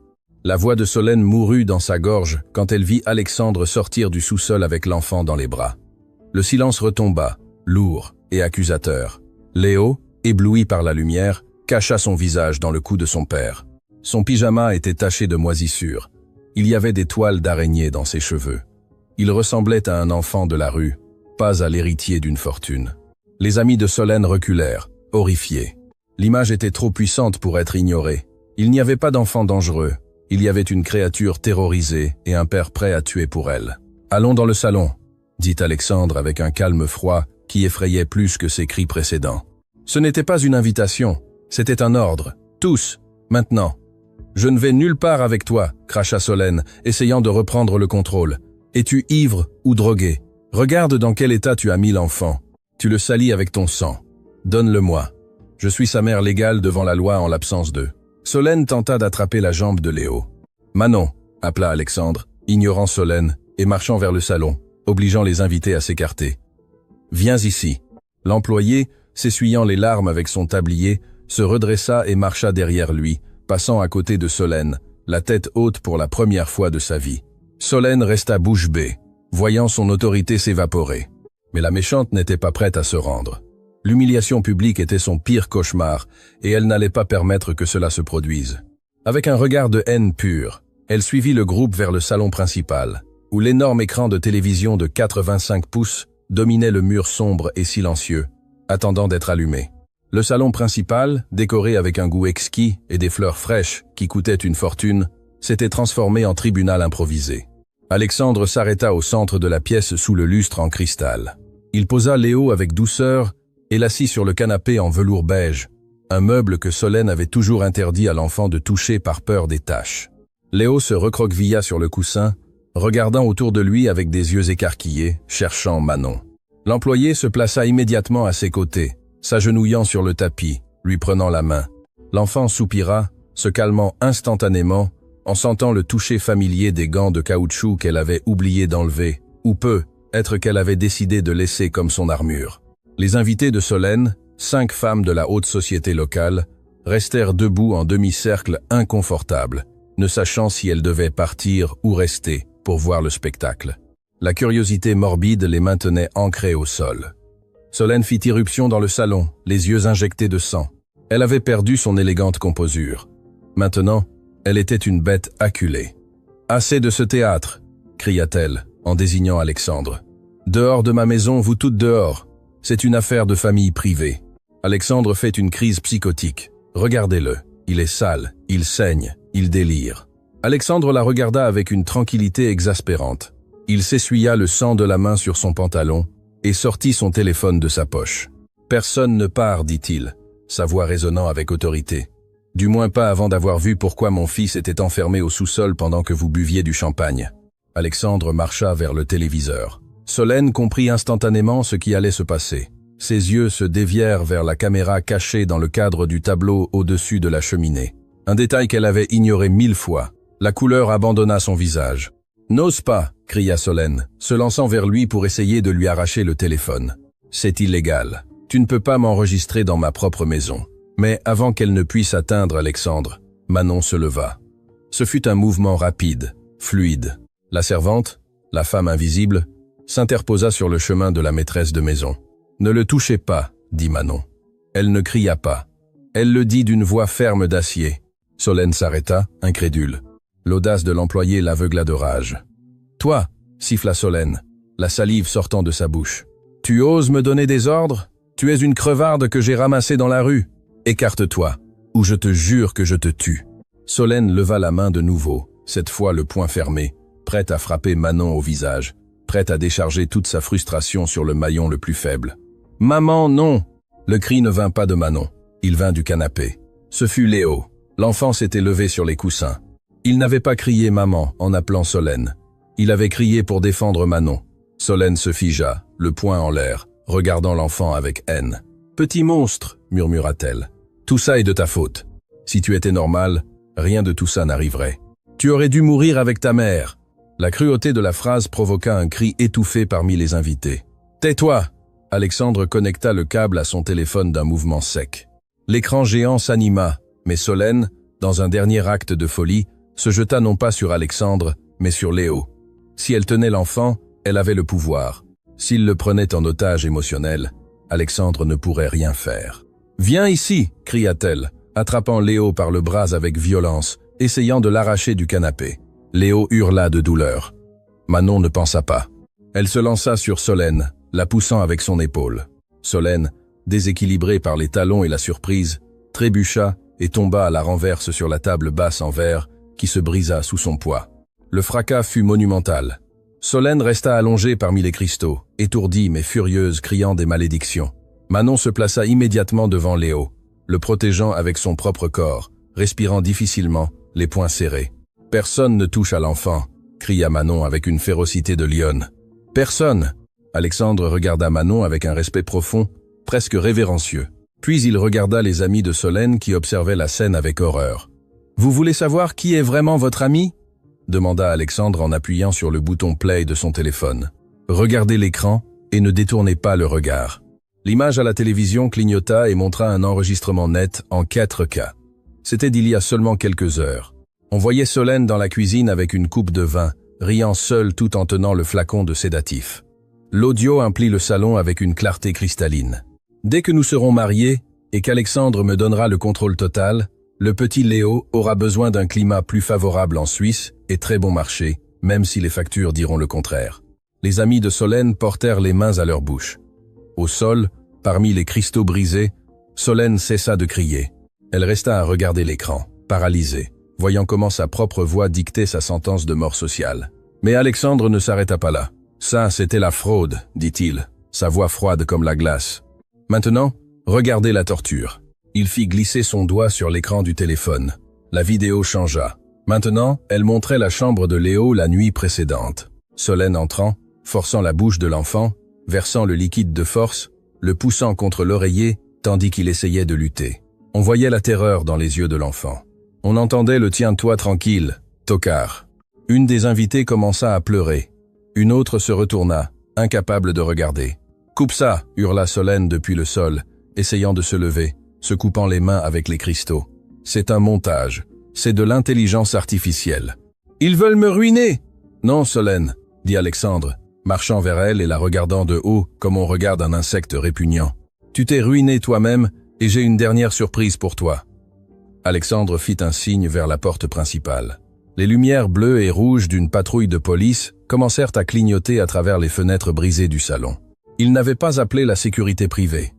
La voix de Solène mourut dans sa gorge quand elle vit Alexandre sortir du sous-sol avec l'enfant dans les bras. Le silence retomba, lourd et accusateur. Léo, ébloui par la lumière, cacha son visage dans le cou de son père. Son pyjama était taché de moisissures. Il y avait des toiles d'araignée dans ses cheveux. Il ressemblait à un enfant de la rue, pas à l'héritier d'une fortune. Les amis de Solène reculèrent, horrifiés. L'image était trop puissante pour être ignorée. Il n'y avait pas d'enfant dangereux. Il y avait une créature terrorisée et un père prêt à tuer pour elle. « Allons dans le salon », dit Alexandre avec un calme froid qui effrayait plus que ses cris précédents. Ce n'était pas une invitation, c'était un ordre. Tous, maintenant. « Je ne vais nulle part avec toi », cracha Solène, essayant de reprendre le contrôle. « Es-tu ivre ou drogué? Regarde dans quel état tu as mis l'enfant. Tu le salis avec ton sang. Donne-le-moi. Je suis sa mère légale devant la loi en l'absence d'eux. » Solène tenta d'attraper la jambe de Léo. « Manon », appela Alexandre, ignorant Solène et marchant vers le salon, obligeant les invités à s'écarter. « Viens ici. » L'employé, s'essuyant les larmes avec son tablier, se redressa et marcha derrière lui, passant à côté de Solène, la tête haute pour la première fois de sa vie. Solène resta bouche bée, voyant son autorité s'évaporer. Mais la méchante n'était pas prête à se rendre. L'humiliation publique était son pire cauchemar, et elle n'allait pas permettre que cela se produise. Avec un regard de haine pure, elle suivit le groupe vers le salon principal, où l'énorme écran de télévision de 85 pouces dominait le mur sombre et silencieux, attendant d'être allumé. Le salon principal, décoré avec un goût exquis et des fleurs fraîches qui coûtaient une fortune, s'était transformé en tribunal improvisé. Alexandre s'arrêta au centre de la pièce sous le lustre en cristal. Il posa Léo avec douceur et l'assit sur le canapé en velours beige, un meuble que Solène avait toujours interdit à l'enfant de toucher par peur des taches. Léo se recroquevilla sur le coussin, regardant autour de lui avec des yeux écarquillés, cherchant Manon. L'employé se plaça immédiatement à ses côtés, s'agenouillant sur le tapis, lui prenant la main. L'enfant soupira, se calmant instantanément, en sentant le toucher familier des gants de caoutchouc qu'elle avait oublié d'enlever, ou peut-être qu'elle avait décidé de laisser comme son armure. Les invités de Solène, 5 femmes de la haute société locale, restèrent debout en demi-cercle inconfortable, ne sachant si elles devaient partir ou rester pour voir le spectacle. La curiosité morbide les maintenait ancrés au sol. Solène fit irruption dans le salon, les yeux injectés de sang. Elle avait perdu son élégante composure. Maintenant, elle était une bête acculée. « Assez de ce théâtre !» cria-t-elle, en désignant Alexandre. « Dehors de ma maison, vous toutes dehors. C'est une affaire de famille privée. » Alexandre fait une crise psychotique. Regardez-le. Il est sale, il saigne, il délire. Alexandre la regarda avec une tranquillité exaspérante. Il s'essuya le sang de la main sur son pantalon et sortit son téléphone de sa poche. « Personne ne part, dit-il, sa voix résonnant avec autorité. Du moins pas avant d'avoir vu pourquoi mon fils était enfermé au sous-sol pendant que vous buviez du champagne. » Alexandre marcha vers le téléviseur. Solène comprit instantanément ce qui allait se passer. Ses yeux se dévièrent vers la caméra cachée dans le cadre du tableau au-dessus de la cheminée. Un détail qu'elle avait ignoré 1000 fois. La couleur abandonna son visage. « N'ose pas !» cria Solène, se lançant vers lui pour essayer de lui arracher le téléphone. « C'est illégal. Tu ne peux pas m'enregistrer dans ma propre maison. » Mais avant qu'elle ne puisse atteindre Alexandre, Manon se leva. Ce fut un mouvement rapide, fluide. La servante, la femme invisible, s'interposa sur le chemin de la maîtresse de maison. « Ne le touchez pas », dit Manon. Elle ne cria pas. Elle le dit d'une voix ferme d'acier. Solène s'arrêta, incrédule. L'audace de l'employé l'aveugla de rage. « Toi » siffla Solène, la salive sortant de sa bouche. « Tu oses me donner des ordres? Tu es une crevarde que j'ai ramassée dans la rue. Écarte-toi, ou je te jure que je te tue. » Solène leva la main de nouveau, cette fois le poing fermé, prête à frapper Manon au visage, prête à décharger toute sa frustration sur le maillon le plus faible. « Maman, non !» Le cri ne vint pas de Manon, il vint du canapé. Ce fut Léo. L'enfant s'était levé sur les coussins. Il n'avait pas crié « maman » en appelant Solène. Il avait crié pour défendre Manon. Solène se figea, le poing en l'air, regardant l'enfant avec haine. « Petit monstre !» murmura-t-elle. « Tout ça est de ta faute. Si tu étais normal, rien de tout ça n'arriverait. Tu aurais dû mourir avec ta mère. » La cruauté de la phrase provoqua un cri étouffé parmi les invités. « Tais-toi !» Alexandre connecta le câble à son téléphone d'un mouvement sec. L'écran géant s'anima, mais Solène, dans un dernier acte de folie, se jeta non pas sur Alexandre, mais sur Léo. Si elle tenait l'enfant, elle avait le pouvoir. S'il le prenait en otage émotionnel, Alexandre ne pourrait rien faire. « Viens ici !» cria-t-elle, attrapant Léo par le bras avec violence, essayant de l'arracher du canapé. Léo hurla de douleur. Manon ne pensa pas. Elle se lança sur Solène, la poussant avec son épaule. Solène, déséquilibrée par les talons et la surprise, trébucha et tomba à la renverse sur la table basse en verre qui se brisa sous son poids. Le fracas fut monumental. Solène resta allongée parmi les cristaux, étourdie mais furieuse, criant des malédictions. Manon se plaça immédiatement devant Léo, le protégeant avec son propre corps, respirant difficilement, les poings serrés. « Personne ne touche à l'enfant !» cria Manon avec une férocité de lionne. « Personne !» Alexandre regarda Manon avec un respect profond, presque révérencieux. Puis il regarda les amis de Solène qui observaient la scène avec horreur. « Vous voulez savoir qui est vraiment votre ami ?» demanda Alexandre en appuyant sur le bouton play de son téléphone. « Regardez l'écran et ne détournez pas le regard. » L'image à la télévision clignota et montra un enregistrement net en 4K. C'était d'il y a seulement quelques heures. On voyait Solène dans la cuisine avec une coupe de vin, riant seule tout en tenant le flacon de sédatif. L'audio emplit le salon avec une clarté cristalline. Dès que nous serons mariés et qu'Alexandre me donnera le contrôle total, le petit Léo aura besoin d'un climat plus favorable en Suisse et très bon marché, même si les factures diront le contraire. Les amis de Solène portèrent les mains à leur bouche. Au sol, parmi les cristaux brisés, Solène cessa de crier. Elle resta à regarder l'écran, paralysée, voyant comment sa propre voix dictait sa sentence de mort sociale. Mais Alexandre ne s'arrêta pas là. « Ça, c'était la fraude », dit-il, sa voix froide comme la glace. « Maintenant, regardez la torture. » Il fit glisser son doigt sur l'écran du téléphone. La vidéo changea. Maintenant, elle montrait la chambre de Léo la nuit précédente. Solène entrant, forçant la bouche de l'enfant, versant le liquide de force, le poussant contre l'oreiller tandis qu'il essayait de lutter. On voyait la terreur dans les yeux de l'enfant. On entendait le « tiens-toi tranquille, tocard ». Une des invitées commença à pleurer. Une autre se retourna, incapable de regarder. « Coupe ça !» hurla Solène depuis le sol, essayant de se lever, se coupant les mains avec les cristaux. « C'est un montage. C'est de l'intelligence artificielle. »« Ils veulent me ruiner !»« Non, Solène, » dit Alexandre, marchant vers elle et la regardant de haut comme on regarde un insecte répugnant. « Tu t'es ruiné toi-même et j'ai une dernière surprise pour toi. » Alexandre fit un signe vers la porte principale. Les lumières bleues et rouges d'une patrouille de police commencèrent à clignoter à travers les fenêtres brisées du salon. Il n'avait pas appelé la sécurité privée.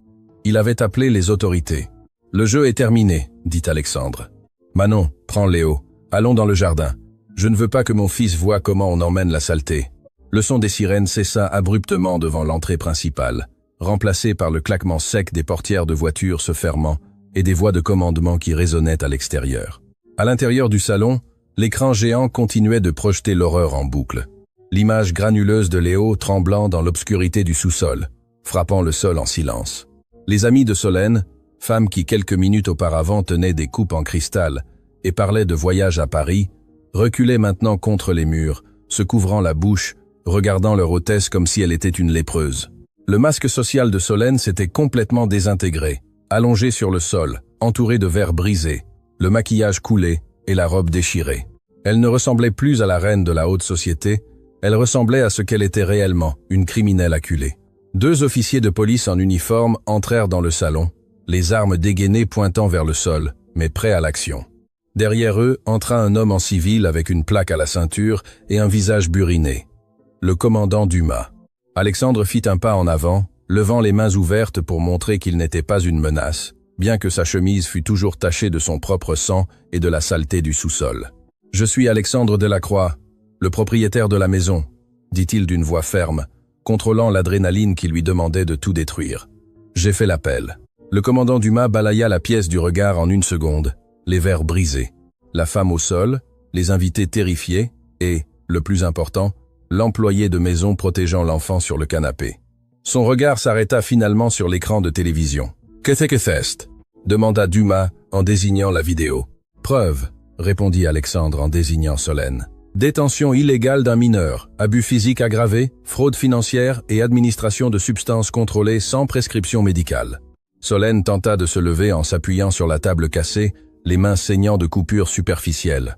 Il avait appelé les autorités. « Le jeu est terminé, » dit Alexandre. « Manon, prends Léo. Allons dans le jardin. Je ne veux pas que mon fils voie comment on emmène la saleté. » Le son des sirènes cessa abruptement devant l'entrée principale, remplacé par le claquement sec des portières de voitures se fermant et des voix de commandement qui résonnaient à l'extérieur. À l'intérieur du salon, l'écran géant continuait de projeter l'horreur en boucle. L'image granuleuse de Léo tremblant dans l'obscurité du sous-sol, frappant le sol en silence. Les amis de Solène, femme qui quelques minutes auparavant tenait des coupes en cristal et parlait de voyage à Paris, reculaient maintenant contre les murs, se couvrant la bouche, regardant leur hôtesse comme si elle était une lépreuse. Le masque social de Solène s'était complètement désintégré, allongé sur le sol, entouré de verres brisés, le maquillage coulé et la robe déchirée. Elle ne ressemblait plus à la reine de la haute société, elle ressemblait à ce qu'elle était réellement, une criminelle acculée. Deux officiers de police en uniforme entrèrent dans le salon, les armes dégainées pointant vers le sol, mais prêts à l'action. Derrière eux entra un homme en civil avec une plaque à la ceinture et un visage buriné. Le commandant Dumas. Alexandre fit un pas en avant, levant les mains ouvertes pour montrer qu'il n'était pas une menace, bien que sa chemise fût toujours tachée de son propre sang et de la saleté du sous-sol. « Je suis Alexandre Delacroix, le propriétaire de la maison », dit-il d'une voix ferme, contrôlant l'adrénaline qui lui demandait de tout détruire. « J'ai fait l'appel. » Le commandant Dumas balaya la pièce du regard en une seconde, les verres brisés, la femme au sol, les invités terrifiés et, le plus important, l'employé de maison protégeant l'enfant sur le canapé. Son regard s'arrêta finalement sur l'écran de télévision. « Qu'est-ce que c'est ?» demanda Dumas en désignant la vidéo. « Preuve », répondit Alexandre en désignant Solène. « Détention illégale d'un mineur, abus physique aggravé, fraude financière et administration de substances contrôlées sans prescription médicale. » Solène tenta de se lever en s'appuyant sur la table cassée, les mains saignant de coupures superficielles.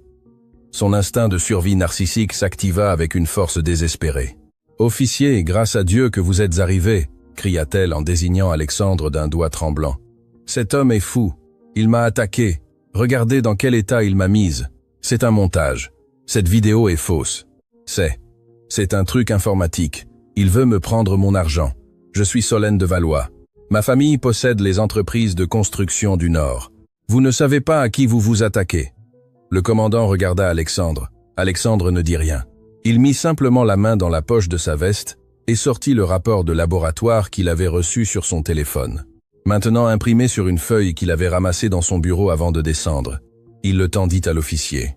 Son instinct de survie narcissique s'activa avec une force désespérée. « Officier, grâce à Dieu que vous êtes arrivé !» cria-t-elle en désignant Alexandre d'un doigt tremblant. « Cet homme est fou. Il m'a attaqué. Regardez dans quel état il m'a mise. C'est un montage. Cette vidéo est fausse. C'est un truc informatique. Il veut me prendre mon argent. Je suis Solène de Valois. Ma famille possède les entreprises de construction du Nord. Vous ne savez pas à qui vous vous attaquez. » Le commandant regarda Alexandre. Alexandre ne dit rien. Il mit simplement la main dans la poche de sa veste et sortit le rapport de laboratoire qu'il avait reçu sur son téléphone. Maintenant imprimé sur une feuille qu'il avait ramassée dans son bureau avant de descendre. Il le tendit à l'officier.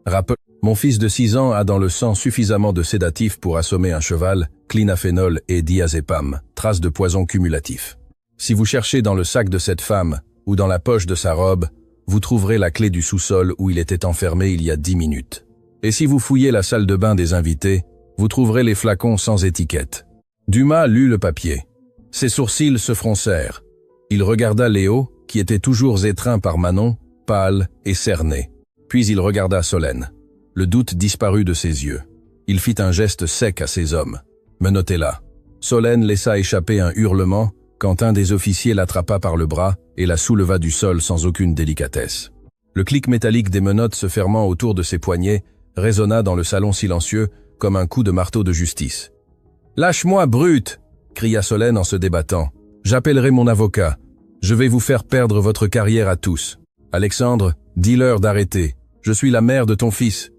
« Mon fils de 6 ans a dans le sang suffisamment de sédatifs pour assommer un cheval, clinaphénol et diazépam, traces de poison cumulatif. Si vous cherchez dans le sac de cette femme ou dans la poche de sa robe, vous trouverez la clé du sous-sol où il était enfermé il y a 10 minutes. Et si vous fouillez la salle de bain des invités, vous trouverez les flacons sans étiquette. » Dumas lut le papier. Ses sourcils se froncèrent. Il regarda Léo, qui était toujours étreint par Manon, pâle et cerné. Puis il regarda Solène. Le doute disparut de ses yeux. Il fit un geste sec à ses hommes. « Menottez-la. » Solène laissa échapper un hurlement quand un des officiers l'attrapa par le bras et la souleva du sol sans aucune délicatesse. Le clic métallique des menottes se fermant autour de ses poignets résonna dans le salon silencieux comme un coup de marteau de justice. « Lâche-moi, brute !» cria Solène en se débattant. « J'appellerai mon avocat. Je vais vous faire perdre votre carrière à tous. Alexandre, dis-leur d'arrêter. Je suis la mère de ton fils. »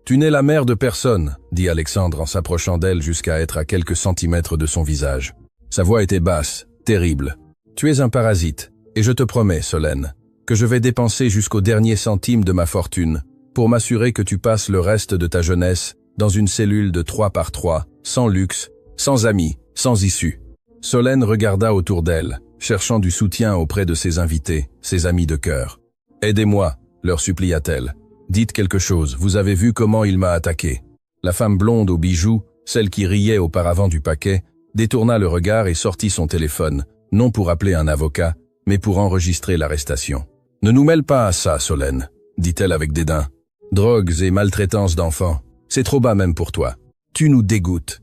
« Tu n'es la mère de personne, » dit Alexandre en s'approchant d'elle jusqu'à être à quelques centimètres de son visage. Sa voix était basse, terrible. « Tu es un parasite, et je te promets, Solène, que je vais dépenser jusqu'au dernier centime de ma fortune pour m'assurer que tu passes le reste de ta jeunesse dans une cellule de 3 par 3, sans luxe, sans amis, sans issue. » Solène regarda autour d'elle, cherchant du soutien auprès de ses invités, ses amis de cœur. « Aidez-moi, » leur supplia-t-elle. « Dites quelque chose, vous avez vu comment il m'a attaqué. » La femme blonde aux bijoux, celle qui riait auparavant du paquet, détourna le regard et sortit son téléphone, non pour appeler un avocat, mais pour enregistrer l'arrestation. « Ne nous mêle pas à ça, Solène, » dit-elle avec dédain. « Drogues et maltraitance d'enfants, c'est trop bas même pour toi. Tu nous dégoûtes. »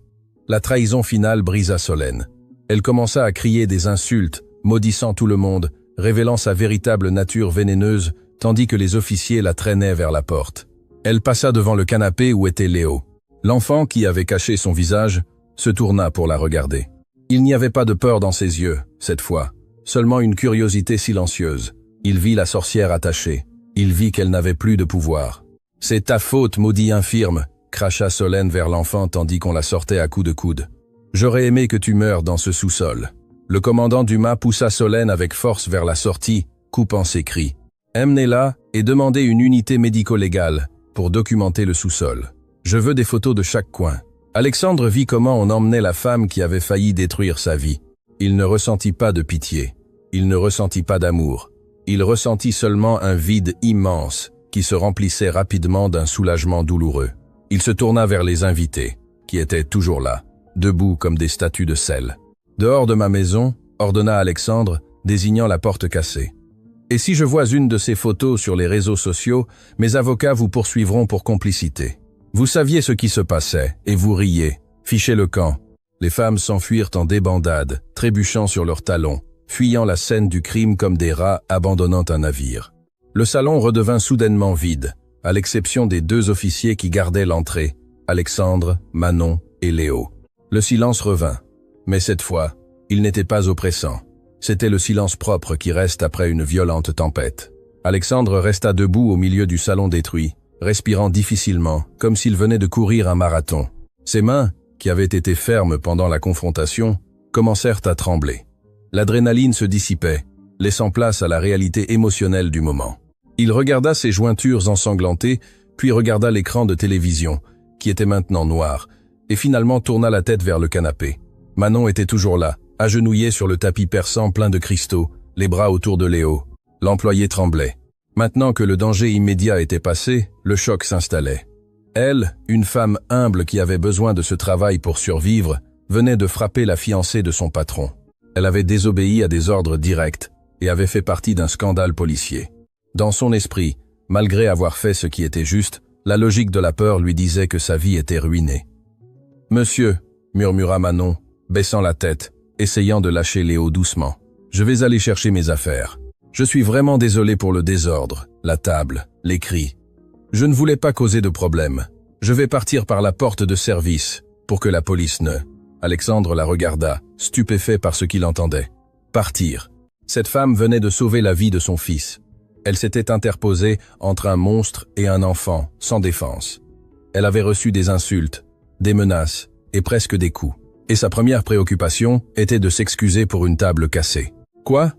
La trahison finale brisa Solène. Elle commença à crier des insultes, maudissant tout le monde, révélant sa véritable nature vénéneuse, tandis que les officiers la traînaient vers la porte. Elle passa devant le canapé où était Léo. L'enfant, qui avait caché son visage, se tourna pour la regarder. Il n'y avait pas de peur dans ses yeux, cette fois, seulement une curiosité silencieuse. Il vit la sorcière attachée. Il vit qu'elle n'avait plus de pouvoir. « C'est ta faute, maudit infirme !» cracha Solène vers l'enfant tandis qu'on la sortait à coups de coude. « J'aurais aimé que tu meures dans ce sous-sol. » Le commandant Dumas poussa Solène avec force vers la sortie, coupant ses cris. Emmenez-la et demandez une unité médico-légale pour documenter le sous-sol. Je veux des photos de chaque coin. Alexandre vit comment on emmenait la femme qui avait failli détruire sa vie. Il ne ressentit pas de pitié. Il ne ressentit pas d'amour. Il ressentit seulement un vide immense qui se remplissait rapidement d'un soulagement douloureux. Il se tourna vers les invités, qui étaient toujours là, debout comme des statues de sel. « Dehors de ma maison » ordonna Alexandre, désignant la porte cassée. « Et si je vois une de ces photos sur les réseaux sociaux, mes avocats vous poursuivront pour complicité. Vous saviez ce qui se passait, et vous riez. Fichez le camp. » Les femmes s'enfuirent en débandade, trébuchant sur leurs talons, fuyant la scène du crime comme des rats abandonnant un navire. Le salon redevint soudainement vide, à l'exception des 2 officiers qui gardaient l'entrée, Alexandre, Manon et Léo. Le silence revint, mais cette fois, il n'était pas oppressant. C'était le silence propre qui reste après une violente tempête. Alexandre resta debout au milieu du salon détruit, respirant difficilement, comme s'il venait de courir un marathon. Ses mains, qui avaient été fermes pendant la confrontation, commencèrent à trembler. L'adrénaline se dissipait, laissant place à la réalité émotionnelle du moment. Il regarda ses jointures ensanglantées, puis regarda l'écran de télévision, qui était maintenant noir, et finalement tourna la tête vers le canapé. Manon était toujours là, agenouillée sur le tapis perçant plein de cristaux, les bras autour de Léo. L'employé tremblait. Maintenant que le danger immédiat était passé, le choc s'installait. Elle, une femme humble qui avait besoin de ce travail pour survivre, venait de frapper la fiancée de son patron. Elle avait désobéi à des ordres directs et avait fait partie d'un scandale policier. Dans son esprit, malgré avoir fait ce qui était juste, la logique de la peur lui disait que sa vie était ruinée. « Monsieur », murmura Manon, baissant la tête, essayant de lâcher Léo doucement. « Je vais aller chercher mes affaires. Je suis vraiment désolé pour le désordre, la table, les cris. Je ne voulais pas causer de problème. Je vais partir par la porte de service, pour que la police ne... » Alexandre la regarda, stupéfait par ce qu'il entendait. Partir. Cette femme venait de sauver la vie de son fils. Elle s'était interposée entre un monstre et un enfant, sans défense. Elle avait reçu des insultes, des menaces et presque des coups. Et sa première préoccupation était de s'excuser pour une table cassée. « Quoi ?»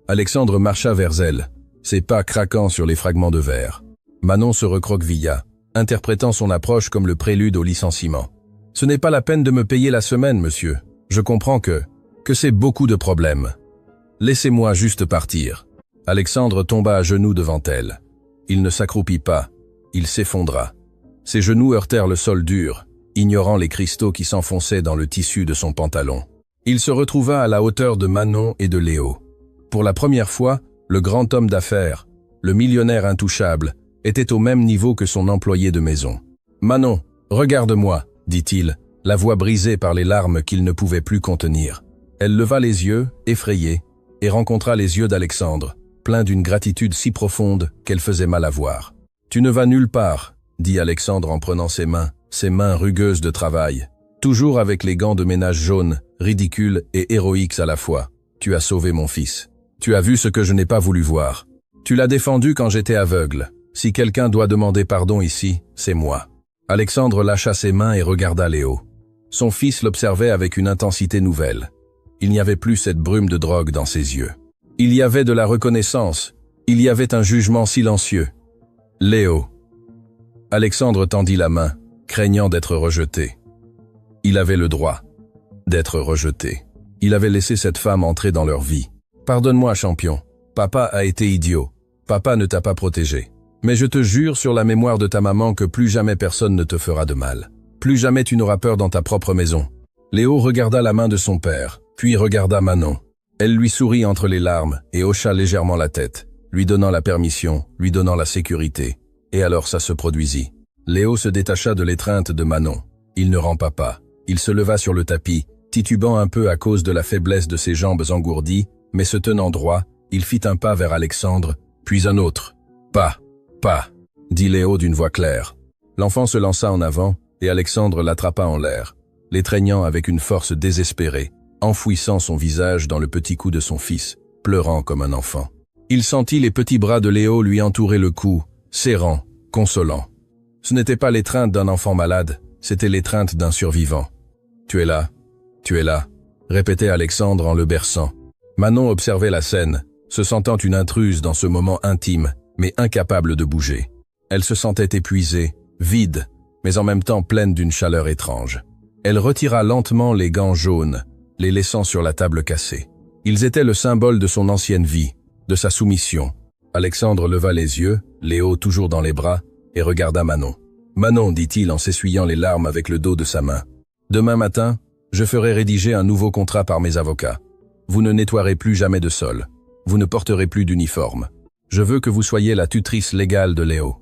Alexandre marcha vers elle, ses pas craquant sur les fragments de verre. Manon se recroquevilla, interprétant son approche comme le prélude au licenciement. « Ce n'est pas la peine de me payer la semaine, monsieur. Je comprends que c'est beaucoup de problèmes. Laissez-moi juste partir. » Alexandre tomba à genoux devant elle. Il ne s'accroupit pas, il s'effondra. Ses genoux heurtèrent le sol dur, ignorant les cristaux qui s'enfonçaient dans le tissu de son pantalon. Il se retrouva à la hauteur de Manon et de Léo. Pour la première fois, le grand homme d'affaires, le millionnaire intouchable, était au même niveau que son employé de maison. « Manon, regarde-moi », dit-il, la voix brisée par les larmes qu'il ne pouvait plus contenir. Elle leva les yeux, effrayée, et rencontra les yeux d'Alexandre, plein d'une gratitude si profonde qu'elle faisait mal à voir. « Tu ne vas nulle part », dit Alexandre en prenant ses mains rugueuses de travail, toujours avec les gants de ménage jaunes, ridicules et héroïques à la fois. « Tu as sauvé mon fils. Tu as vu ce que je n'ai pas voulu voir. Tu l'as défendu quand j'étais aveugle. Si quelqu'un doit demander pardon ici, c'est moi. » Alexandre lâcha ses mains et regarda Léo. Son fils l'observait avec une intensité nouvelle. Il n'y avait plus cette brume de drogue dans ses yeux. Il y avait de la reconnaissance. Il y avait un jugement silencieux. « Léo. » Alexandre tendit la main, craignant d'être rejeté. Il avait le droit d'être rejeté. Il avait laissé cette femme entrer dans leur vie. « Pardonne-moi, champion. Papa a été idiot. Papa ne t'a pas protégé. Mais je te jure sur la mémoire de ta maman que plus jamais personne ne te fera de mal. Plus jamais tu n'auras peur dans ta propre maison. » Léo regarda la main de son père, puis regarda Manon. Elle lui sourit entre les larmes et hocha légèrement la tête, lui donnant la permission, lui donnant la sécurité. Et alors ça se produisit. Léo se détacha de l'étreinte de Manon. Il ne rampa pas. Il se leva sur le tapis, titubant un peu à cause de la faiblesse de ses jambes engourdies, mais se tenant droit, il fit un pas vers Alexandre, puis un autre. « Pas, dit Léo d'une voix claire. L'enfant se lança en avant, et Alexandre l'attrapa en l'air, l'étreignant avec une force désespérée, enfouissant son visage dans le petit cou de son fils, pleurant comme un enfant. Il sentit les petits bras de Léo lui entourer le cou, serrant, consolant. Ce n'était pas l'étreinte d'un enfant malade, c'était l'étreinte d'un survivant. « Tu es là, répétait Alexandre en le berçant. Manon observait la scène, se sentant une intruse dans ce moment intime, mais incapable de bouger. Elle se sentait épuisée, vide, mais en même temps pleine d'une chaleur étrange. Elle retira lentement les gants jaunes, les laissant sur la table cassée. Ils étaient le symbole de son ancienne vie, de sa soumission. Alexandre leva les yeux, Léo toujours dans les bras, et regarda Manon. « Manon, dit-il en s'essuyant les larmes avec le dos de sa main. Demain matin, je ferai rédiger un nouveau contrat par mes avocats. Vous ne nettoierez plus jamais de sol. Vous ne porterez plus d'uniforme. Je veux que vous soyez la tutrice légale de Léo.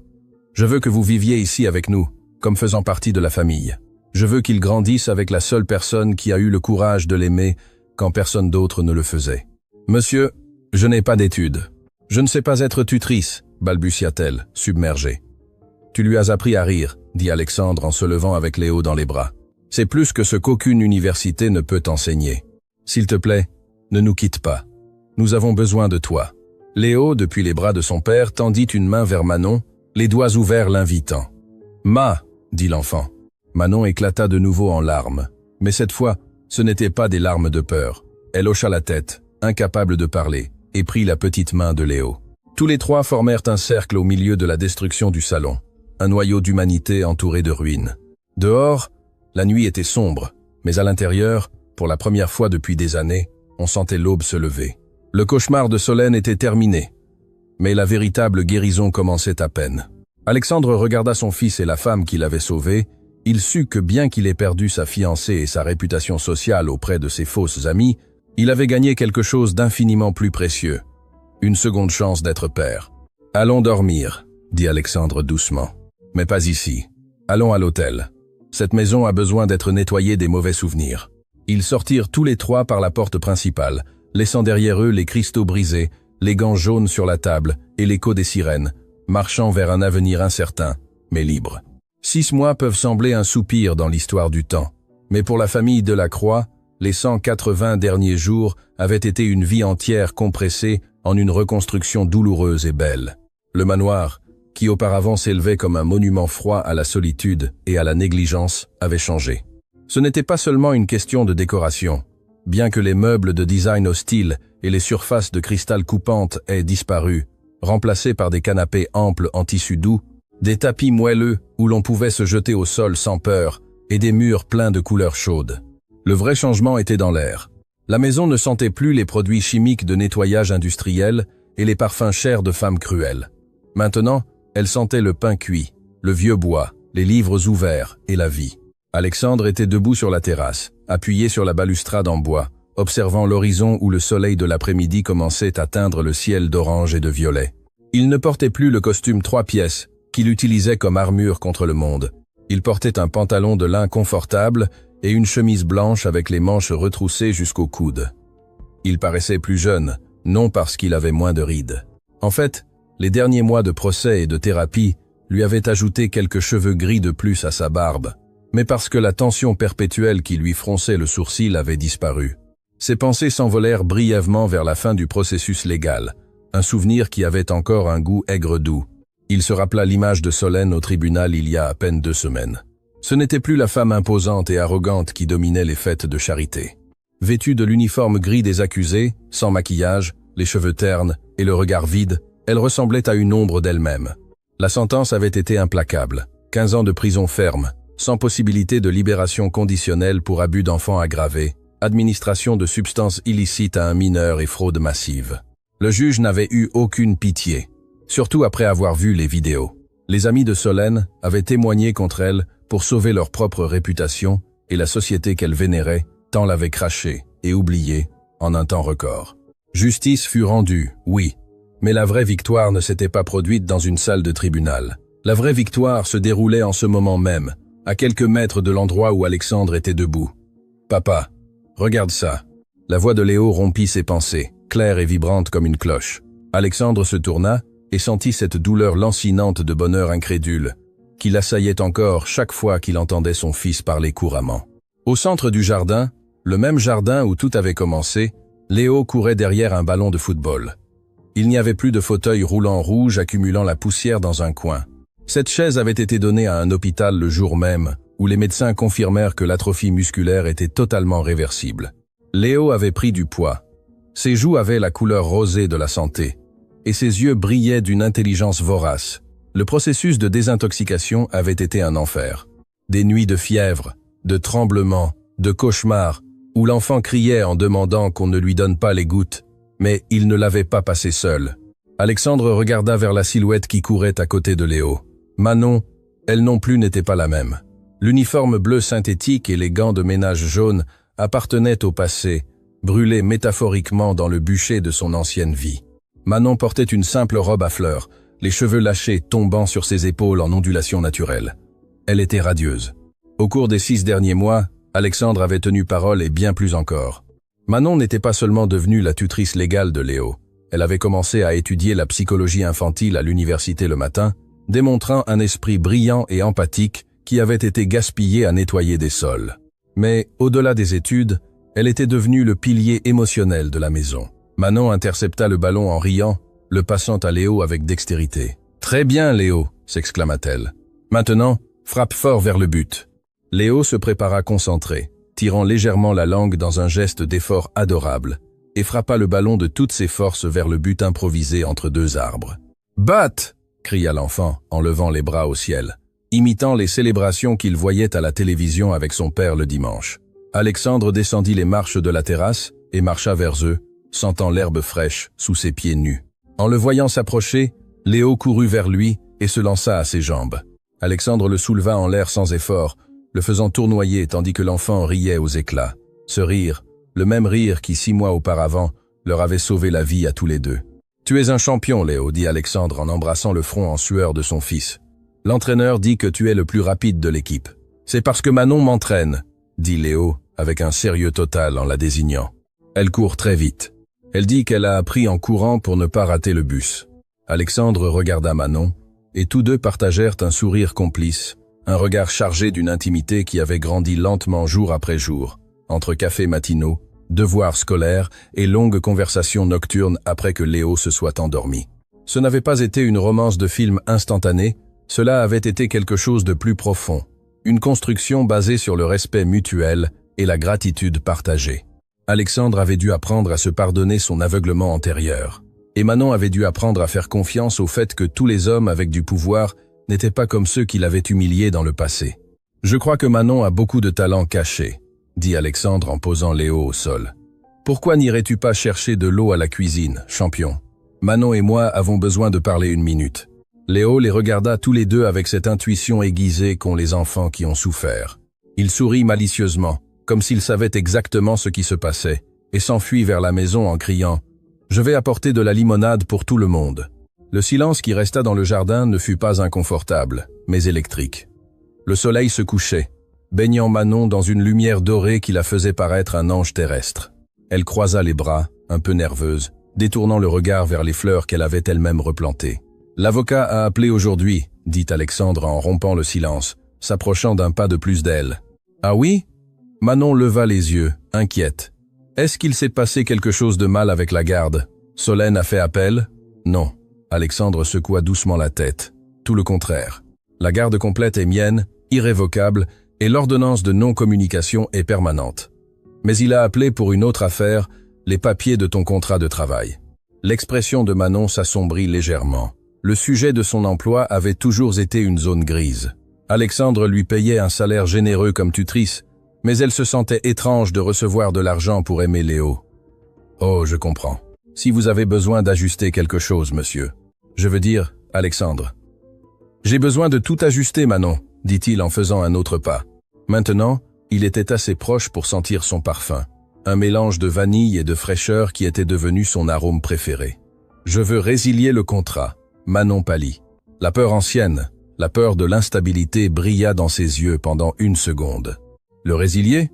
Je veux que vous viviez ici avec nous, comme faisant partie de la famille. Je veux qu'il grandisse avec la seule personne qui a eu le courage de l'aimer quand personne d'autre ne le faisait. Monsieur, je n'ai pas d'études. Je ne sais pas être tutrice, balbutia-t-elle, submergée. Tu lui as appris à rire, dit Alexandre en se levant avec Léo dans les bras. C'est plus que ce qu'aucune université ne peut t'enseigner. S'il te plaît, ne nous quitte pas. Nous avons besoin de toi. Léo, depuis les bras de son père, tendit une main vers Manon, les doigts ouverts l'invitant. Ma, dit l'enfant. Manon éclata de nouveau en larmes. Mais cette fois, ce n'étaient pas des larmes de peur. Elle hocha la tête, incapable de parler, et prit la petite main de Léo. Tous les trois formèrent un cercle au milieu de la destruction du salon, un noyau d'humanité entouré de ruines. Dehors, la nuit était sombre, mais à l'intérieur, pour la première fois depuis des années, on sentait l'aube se lever. Le cauchemar de Solène était terminé, mais la véritable guérison commençait à peine. Alexandre regarda son fils et la femme qu'il avait sauvés. Il sut que bien qu'il ait perdu sa fiancée et sa réputation sociale auprès de ses fausses amies, il avait gagné quelque chose d'infiniment plus précieux, une seconde chance d'être père. « Allons dormir », dit Alexandre doucement. « Mais pas ici. Allons à l'hôtel. Cette maison a besoin d'être nettoyée des mauvais souvenirs. » Ils sortirent tous les trois par la porte principale, laissant derrière eux les cristaux brisés, les gants jaunes sur la table et l'écho des sirènes, marchant vers un avenir incertain, mais libre. 6 mois peuvent sembler un soupir dans l'histoire du temps, mais pour la famille Delacroix, les 180 derniers jours avaient été une vie entière compressée en une reconstruction douloureuse et belle. Le manoir, qui auparavant s'élevait comme un monument froid à la solitude et à la négligence, avait changé. Ce n'était pas seulement une question de décoration. Bien que les meubles de design hostile et les surfaces de cristal coupantes aient disparu, remplacés par des canapés amples en tissu doux, des tapis moelleux où l'on pouvait se jeter au sol sans peur et des murs pleins de couleurs chaudes. Le vrai changement était dans l'air. La maison ne sentait plus les produits chimiques de nettoyage industriel et les parfums chers de femmes cruelles. Maintenant, elle sentait le pain cuit, le vieux bois, les livres ouverts et la vie. Alexandre était debout sur la terrasse, appuyé sur la balustrade en bois, observant l'horizon où le soleil de l'après-midi commençait à teindre le ciel d'orange et de violet. Il ne portait plus le costume 3 pièces qu'il utilisait comme armure contre le monde. Il portait un pantalon de lin confortable et une chemise blanche avec les manches retroussées jusqu'au coude. Il paraissait plus jeune, non parce qu'il avait moins de rides. En fait, les derniers mois de procès et de thérapie lui avaient ajouté quelques cheveux gris de plus à sa barbe, mais parce que la tension perpétuelle qui lui fronçait le sourcil avait disparu. Ses pensées s'envolèrent brièvement vers la fin du processus légal, un souvenir qui avait encore un goût aigre-doux. Il se rappela l'image de Solène au tribunal il y a à peine 2 semaines. Ce n'était plus la femme imposante et arrogante qui dominait les fêtes de charité. Vêtue de l'uniforme gris des accusés, sans maquillage, les cheveux ternes et le regard vide, elle ressemblait à une ombre d'elle-même. La sentence avait été implacable, 15 ans de prison ferme, sans possibilité de libération conditionnelle pour abus d'enfants aggravés, administration de substances illicites à un mineur et fraude massive. Le juge n'avait eu aucune pitié, surtout après avoir vu les vidéos. Les amis de Solène avaient témoigné contre elle pour sauver leur propre réputation et la société qu'elle vénérait, tant l'avait crachée et oubliée en un temps record. Justice fut rendue, oui, mais la vraie victoire ne s'était pas produite dans une salle de tribunal. La vraie victoire se déroulait en ce moment même, à quelques mètres de l'endroit où Alexandre était debout. « Papa, regarde ça !» La voix de Léo rompit ses pensées, claire et vibrante comme une cloche. Alexandre se tourna et sentit cette douleur lancinante de bonheur incrédule, qui l'assaillait encore chaque fois qu'il entendait son fils parler couramment. Au centre du jardin, le même jardin où tout avait commencé, Léo courait derrière un ballon de football. Il n'y avait plus de fauteuil roulant rouge accumulant la poussière dans un coin. Cette chaise avait été donnée à un hôpital le jour même, où les médecins confirmèrent que l'atrophie musculaire était totalement réversible. Léo avait pris du poids. Ses joues avaient la couleur rosée de la santé, et ses yeux brillaient d'une intelligence vorace. Le processus de désintoxication avait été un enfer. Des nuits de fièvre, de tremblements, de cauchemars, où l'enfant criait en demandant qu'on ne lui donne pas les gouttes, mais il ne l'avait pas passé seul. Alexandre regarda vers la silhouette qui courait à côté de Léo. Manon, elle non plus n'était pas la même. L'uniforme bleu synthétique et les gants de ménage jaunes appartenaient au passé, brûlés métaphoriquement dans le bûcher de son ancienne vie. Manon portait une simple robe à fleurs, les cheveux lâchés tombant sur ses épaules en ondulation naturelle. Elle était radieuse. Au cours des 6 derniers mois, Alexandre avait tenu parole et bien plus encore. Manon n'était pas seulement devenue la tutrice légale de Léo. Elle avait commencé à étudier la psychologie infantile à l'université le matin, démontrant un esprit brillant et empathique qui avait été gaspillé à nettoyer des sols. Mais, au-delà des études, elle était devenue le pilier émotionnel de la maison. Manon intercepta le ballon en riant, le passant à Léo avec dextérité. « Très bien, Léo !» s'exclama-t-elle. « Maintenant, frappe fort vers le but. » Léo se prépara concentré, tirant légèrement la langue dans un geste d'effort adorable, et frappa le ballon de toutes ses forces vers le but improvisé entre deux arbres. « Batte !» cria l'enfant en levant les bras au ciel, imitant les célébrations qu'il voyait à la télévision avec son père le dimanche. Alexandre descendit les marches de la terrasse et marcha vers eux, sentant l'herbe fraîche sous ses pieds nus. En le voyant s'approcher, Léo courut vers lui et se lança à ses jambes. Alexandre le souleva en l'air sans effort, le faisant tournoyer tandis que l'enfant riait aux éclats. Ce rire, le même rire qui 6 mois auparavant leur avait sauvé la vie à tous les deux. « Tu es un champion, Léo, dit Alexandre en embrassant le front en sueur de son fils. L'entraîneur dit que tu es le plus rapide de l'équipe. C'est parce que Manon m'entraîne, dit Léo avec un sérieux total en la désignant. Elle court très vite. Elle dit qu'elle a appris en courant pour ne pas rater le bus. Alexandre regarda Manon, et tous deux partagèrent un sourire complice, un regard chargé d'une intimité qui avait grandi lentement jour après jour, entre cafés matinaux, devoirs scolaires et longues conversations nocturnes après que Léo se soit endormi. Ce n'avait pas été une romance de film instantanée, cela avait été quelque chose de plus profond, une construction basée sur le respect mutuel et la gratitude partagée. Alexandre avait dû apprendre à se pardonner son aveuglement antérieur, et Manon avait dû apprendre à faire confiance au fait que tous les hommes avec du pouvoir n'étaient pas comme ceux qui l'avaient humilié dans le passé. « Je crois que Manon a beaucoup de talent caché », dit Alexandre en posant Léo au sol. « Pourquoi n'irais-tu pas chercher de l'eau à la cuisine, champion? Manon et moi avons besoin de parler 1 minute. » Léo les regarda tous les deux avec cette intuition aiguisée qu'ont les enfants qui ont souffert. Il sourit malicieusement, comme s'il savait exactement ce qui se passait, et s'enfuit vers la maison en criant « Je vais apporter de la limonade pour tout le monde ». Le silence qui resta dans le jardin ne fut pas inconfortable, mais électrique. Le soleil se couchait, baignant Manon dans une lumière dorée qui la faisait paraître un ange terrestre. Elle croisa les bras, un peu nerveuse, détournant le regard vers les fleurs qu'elle avait elle-même replantées. « L'avocat a appelé aujourd'hui, » dit Alexandre en rompant le silence, s'approchant d'un pas de plus d'elle. « Ah oui ?» Manon leva les yeux, inquiète. « Est-ce qu'il s'est passé quelque chose de mal avec la garde? Solène a fait appel? » « Non. » Alexandre secoua doucement la tête. « Tout le contraire. La garde complète est mienne, irrévocable, et l'ordonnance de non-communication est permanente. Mais il a appelé pour une autre affaire, les papiers de ton contrat de travail. » L'expression de Manon s'assombrit légèrement. Le sujet de son emploi avait toujours été une zone grise. Alexandre lui payait un salaire généreux comme tutrice, mais elle se sentait étrange de recevoir de l'argent pour aimer Léo. « Oh, je comprends. Si vous avez besoin d'ajuster quelque chose, monsieur. Je veux dire, Alexandre. »« J'ai besoin de tout ajuster, Manon, » dit-il en faisant un autre pas. Maintenant, il était assez proche pour sentir son parfum, un mélange de vanille et de fraîcheur qui était devenu son arôme préféré. « Je veux résilier le contrat. » Manon pâlit. La peur ancienne, la peur de l'instabilité brilla dans ses yeux pendant 1 seconde. « Le résilier?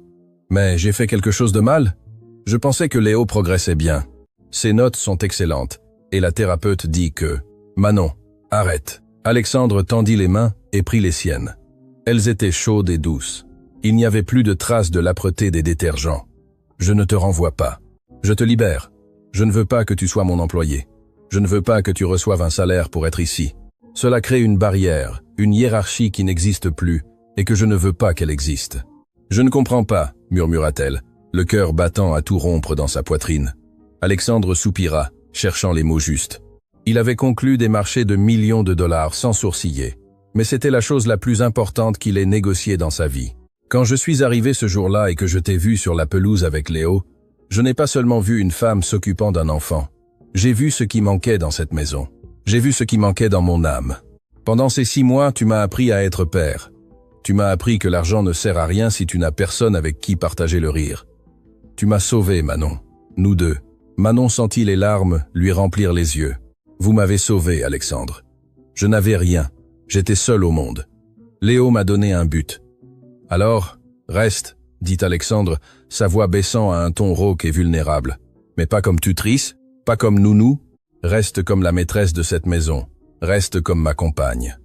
Mais j'ai fait quelque chose de mal? Je pensais que Léo progressait bien. Ses notes sont excellentes, et la thérapeute dit que... » « Manon, arrête. » Alexandre tendit les mains et prit les siennes. Elles étaient chaudes et douces. Il n'y avait plus de traces de l'âpreté des détergents. « Je ne te renvoie pas. Je te libère. Je ne veux pas que tu sois mon employé. Je ne veux pas que tu reçoives un salaire pour être ici. Cela crée une barrière, une hiérarchie qui n'existe plus, et que je ne veux pas qu'elle existe. »« Je ne comprends pas, » murmura-t-elle, le cœur battant à tout rompre dans sa poitrine. Alexandre soupira, cherchant les mots justes. Il avait conclu des marchés de millions de dollars sans sourciller, mais c'était la chose la plus importante qu'il ait négociée dans sa vie. Quand je suis arrivé ce jour-là et que je t'ai vu sur la pelouse avec Léo, je n'ai pas seulement vu une femme s'occupant d'un enfant. J'ai vu ce qui manquait dans cette maison. J'ai vu ce qui manquait dans mon âme. Pendant ces 6 mois, tu m'as appris à être père. Tu m'as appris que l'argent ne sert à rien si tu n'as personne avec qui partager le rire. Tu m'as sauvé, Manon. Nous deux. Manon sentit les larmes lui remplir les yeux. Vous m'avez sauvé, Alexandre. Je n'avais rien. J'étais seul au monde. Léo m'a donné un but. Alors, reste dit Alexandre, sa voix baissant à un ton rauque et vulnérable. « Mais pas comme tutrice, pas comme nounou, reste comme la maîtresse de cette maison, reste comme ma compagne. »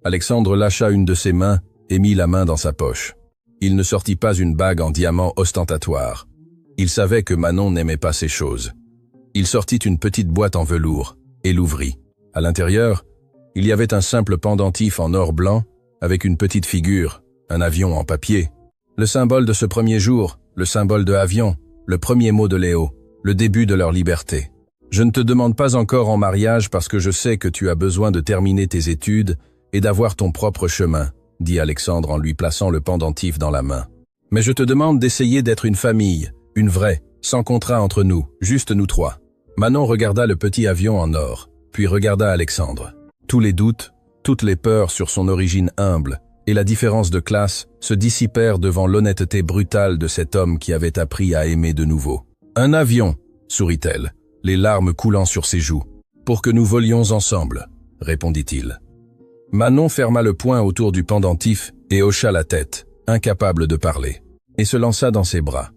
Alexandre lâcha une de ses mains et mit la main dans sa poche. Il ne sortit pas une bague en diamant ostentatoire. Il savait que Manon n'aimait pas ces choses. Il sortit une petite boîte en velours et l'ouvrit. À l'intérieur, il y avait un simple pendentif en or blanc avec une petite figure, un avion en papier. Le symbole de ce premier jour, le symbole de avion, le premier mot de Léo, le début de leur liberté. « Je ne te demande pas encore en mariage parce que je sais que tu as besoin de terminer tes études et d'avoir ton propre chemin, dit Alexandre en lui plaçant le pendentif dans la main. Mais je te demande d'essayer d'être une famille, une vraie, sans contrat entre nous, juste nous trois. » Manon regarda le petit avion en or, puis regarda Alexandre. Tous les doutes, toutes les peurs sur son origine humble et la différence de classe se dissipèrent devant l'honnêteté brutale de cet homme qui avait appris à aimer de nouveau. « Un avion, sourit-elle, les larmes coulant sur ses joues. « Pour que nous volions ensemble, répondit-il. Manon ferma le poing autour du pendentif et hocha la tête, incapable de parler, et se lança dans ses bras.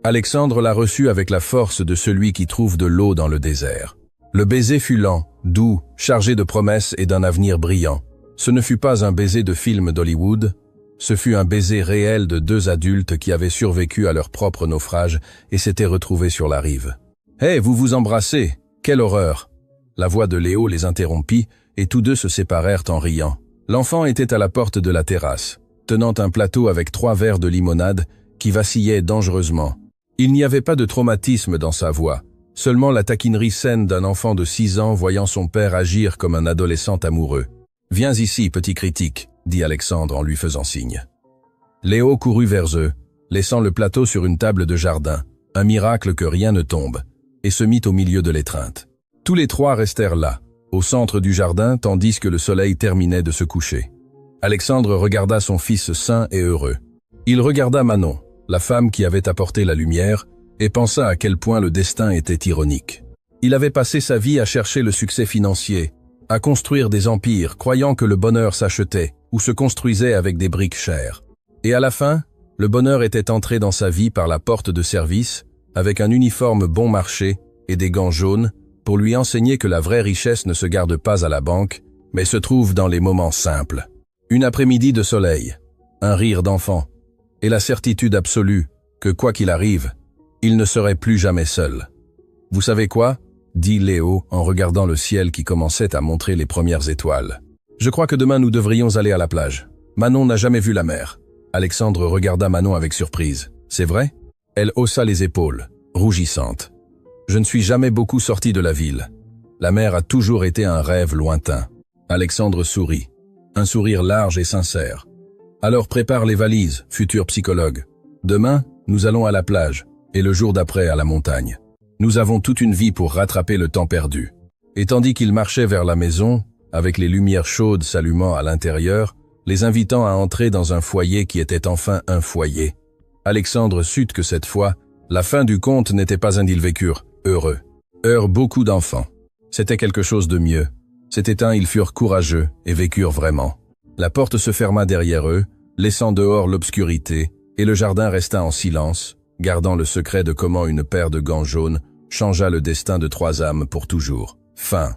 Alexandre la reçut avec la force de celui qui trouve de l'eau dans le désert. Le baiser fut lent, doux, chargé de promesses et d'un avenir brillant. Ce ne fut pas un baiser de film d'Hollywood, ce fut un baiser réel de deux adultes qui avaient survécu à leur propre naufrage et s'étaient retrouvés sur la rive. « Hé, vous vous embrassez! Quelle horreur !» La voix de Léo les interrompit et tous deux se séparèrent en riant. L'enfant était à la porte de la terrasse, tenant un plateau avec 3 verres de limonade qui vacillaient dangereusement. Il n'y avait pas de traumatisme dans sa voix, seulement la taquinerie saine d'un enfant de 6 ans voyant son père agir comme un adolescent amoureux. « Viens ici, petit critique », dit Alexandre en lui faisant signe. Léo courut vers eux, laissant le plateau sur une table de jardin, un miracle que rien ne tombe, et se mit au milieu de l'étreinte. Tous les 3 restèrent là, au centre du jardin, tandis que le soleil terminait de se coucher. Alexandre regarda son fils sain et heureux. Il regarda Manon, la femme qui avait apporté la lumière, et pensa à quel point le destin était ironique. Il avait passé sa vie à chercher le succès financier, à construire des empires, croyant que le bonheur s'achetait ou se construisait avec des briques chères. Et à la fin, le bonheur était entré dans sa vie par la porte de service, avec un uniforme bon marché et des gants jaunes, pour lui enseigner que la vraie richesse ne se garde pas à la banque, mais se trouve dans les moments simples. Une après-midi de soleil, un rire d'enfant, et la certitude absolue que, quoi qu'il arrive, il ne serait plus jamais seul. « Vous savez quoi ?» dit Léo en regardant le ciel qui commençait à montrer les premières étoiles. « Je crois que demain nous devrions aller à la plage. Manon n'a jamais vu la mer. » Alexandre regarda Manon avec surprise. « C'est vrai ?» Elle haussa les épaules, rougissante. « Je ne suis jamais beaucoup sorti de la ville. La mer a toujours été un rêve lointain. » Alexandre sourit, un sourire large et sincère. « Alors prépare les valises, futur psychologue. Demain, nous allons à la plage, et le jour d'après à la montagne. Nous avons toute une vie pour rattraper le temps perdu. » Et tandis qu'il marchait vers la maison, avec les lumières chaudes s'allumant à l'intérieur, les invitant à entrer dans un foyer qui était enfin un foyer, Alexandre sut que cette fois, la fin du conte n'était pas un ils vécurent heureux. Eurent beaucoup d'enfants. C'était quelque chose de mieux. C'était ils furent courageux et vécurent vraiment. La porte se ferma derrière eux, laissant dehors l'obscurité, et le jardin resta en silence, gardant le secret de comment une paire de gants jaunes changea le destin de 3 âmes pour toujours. Fin.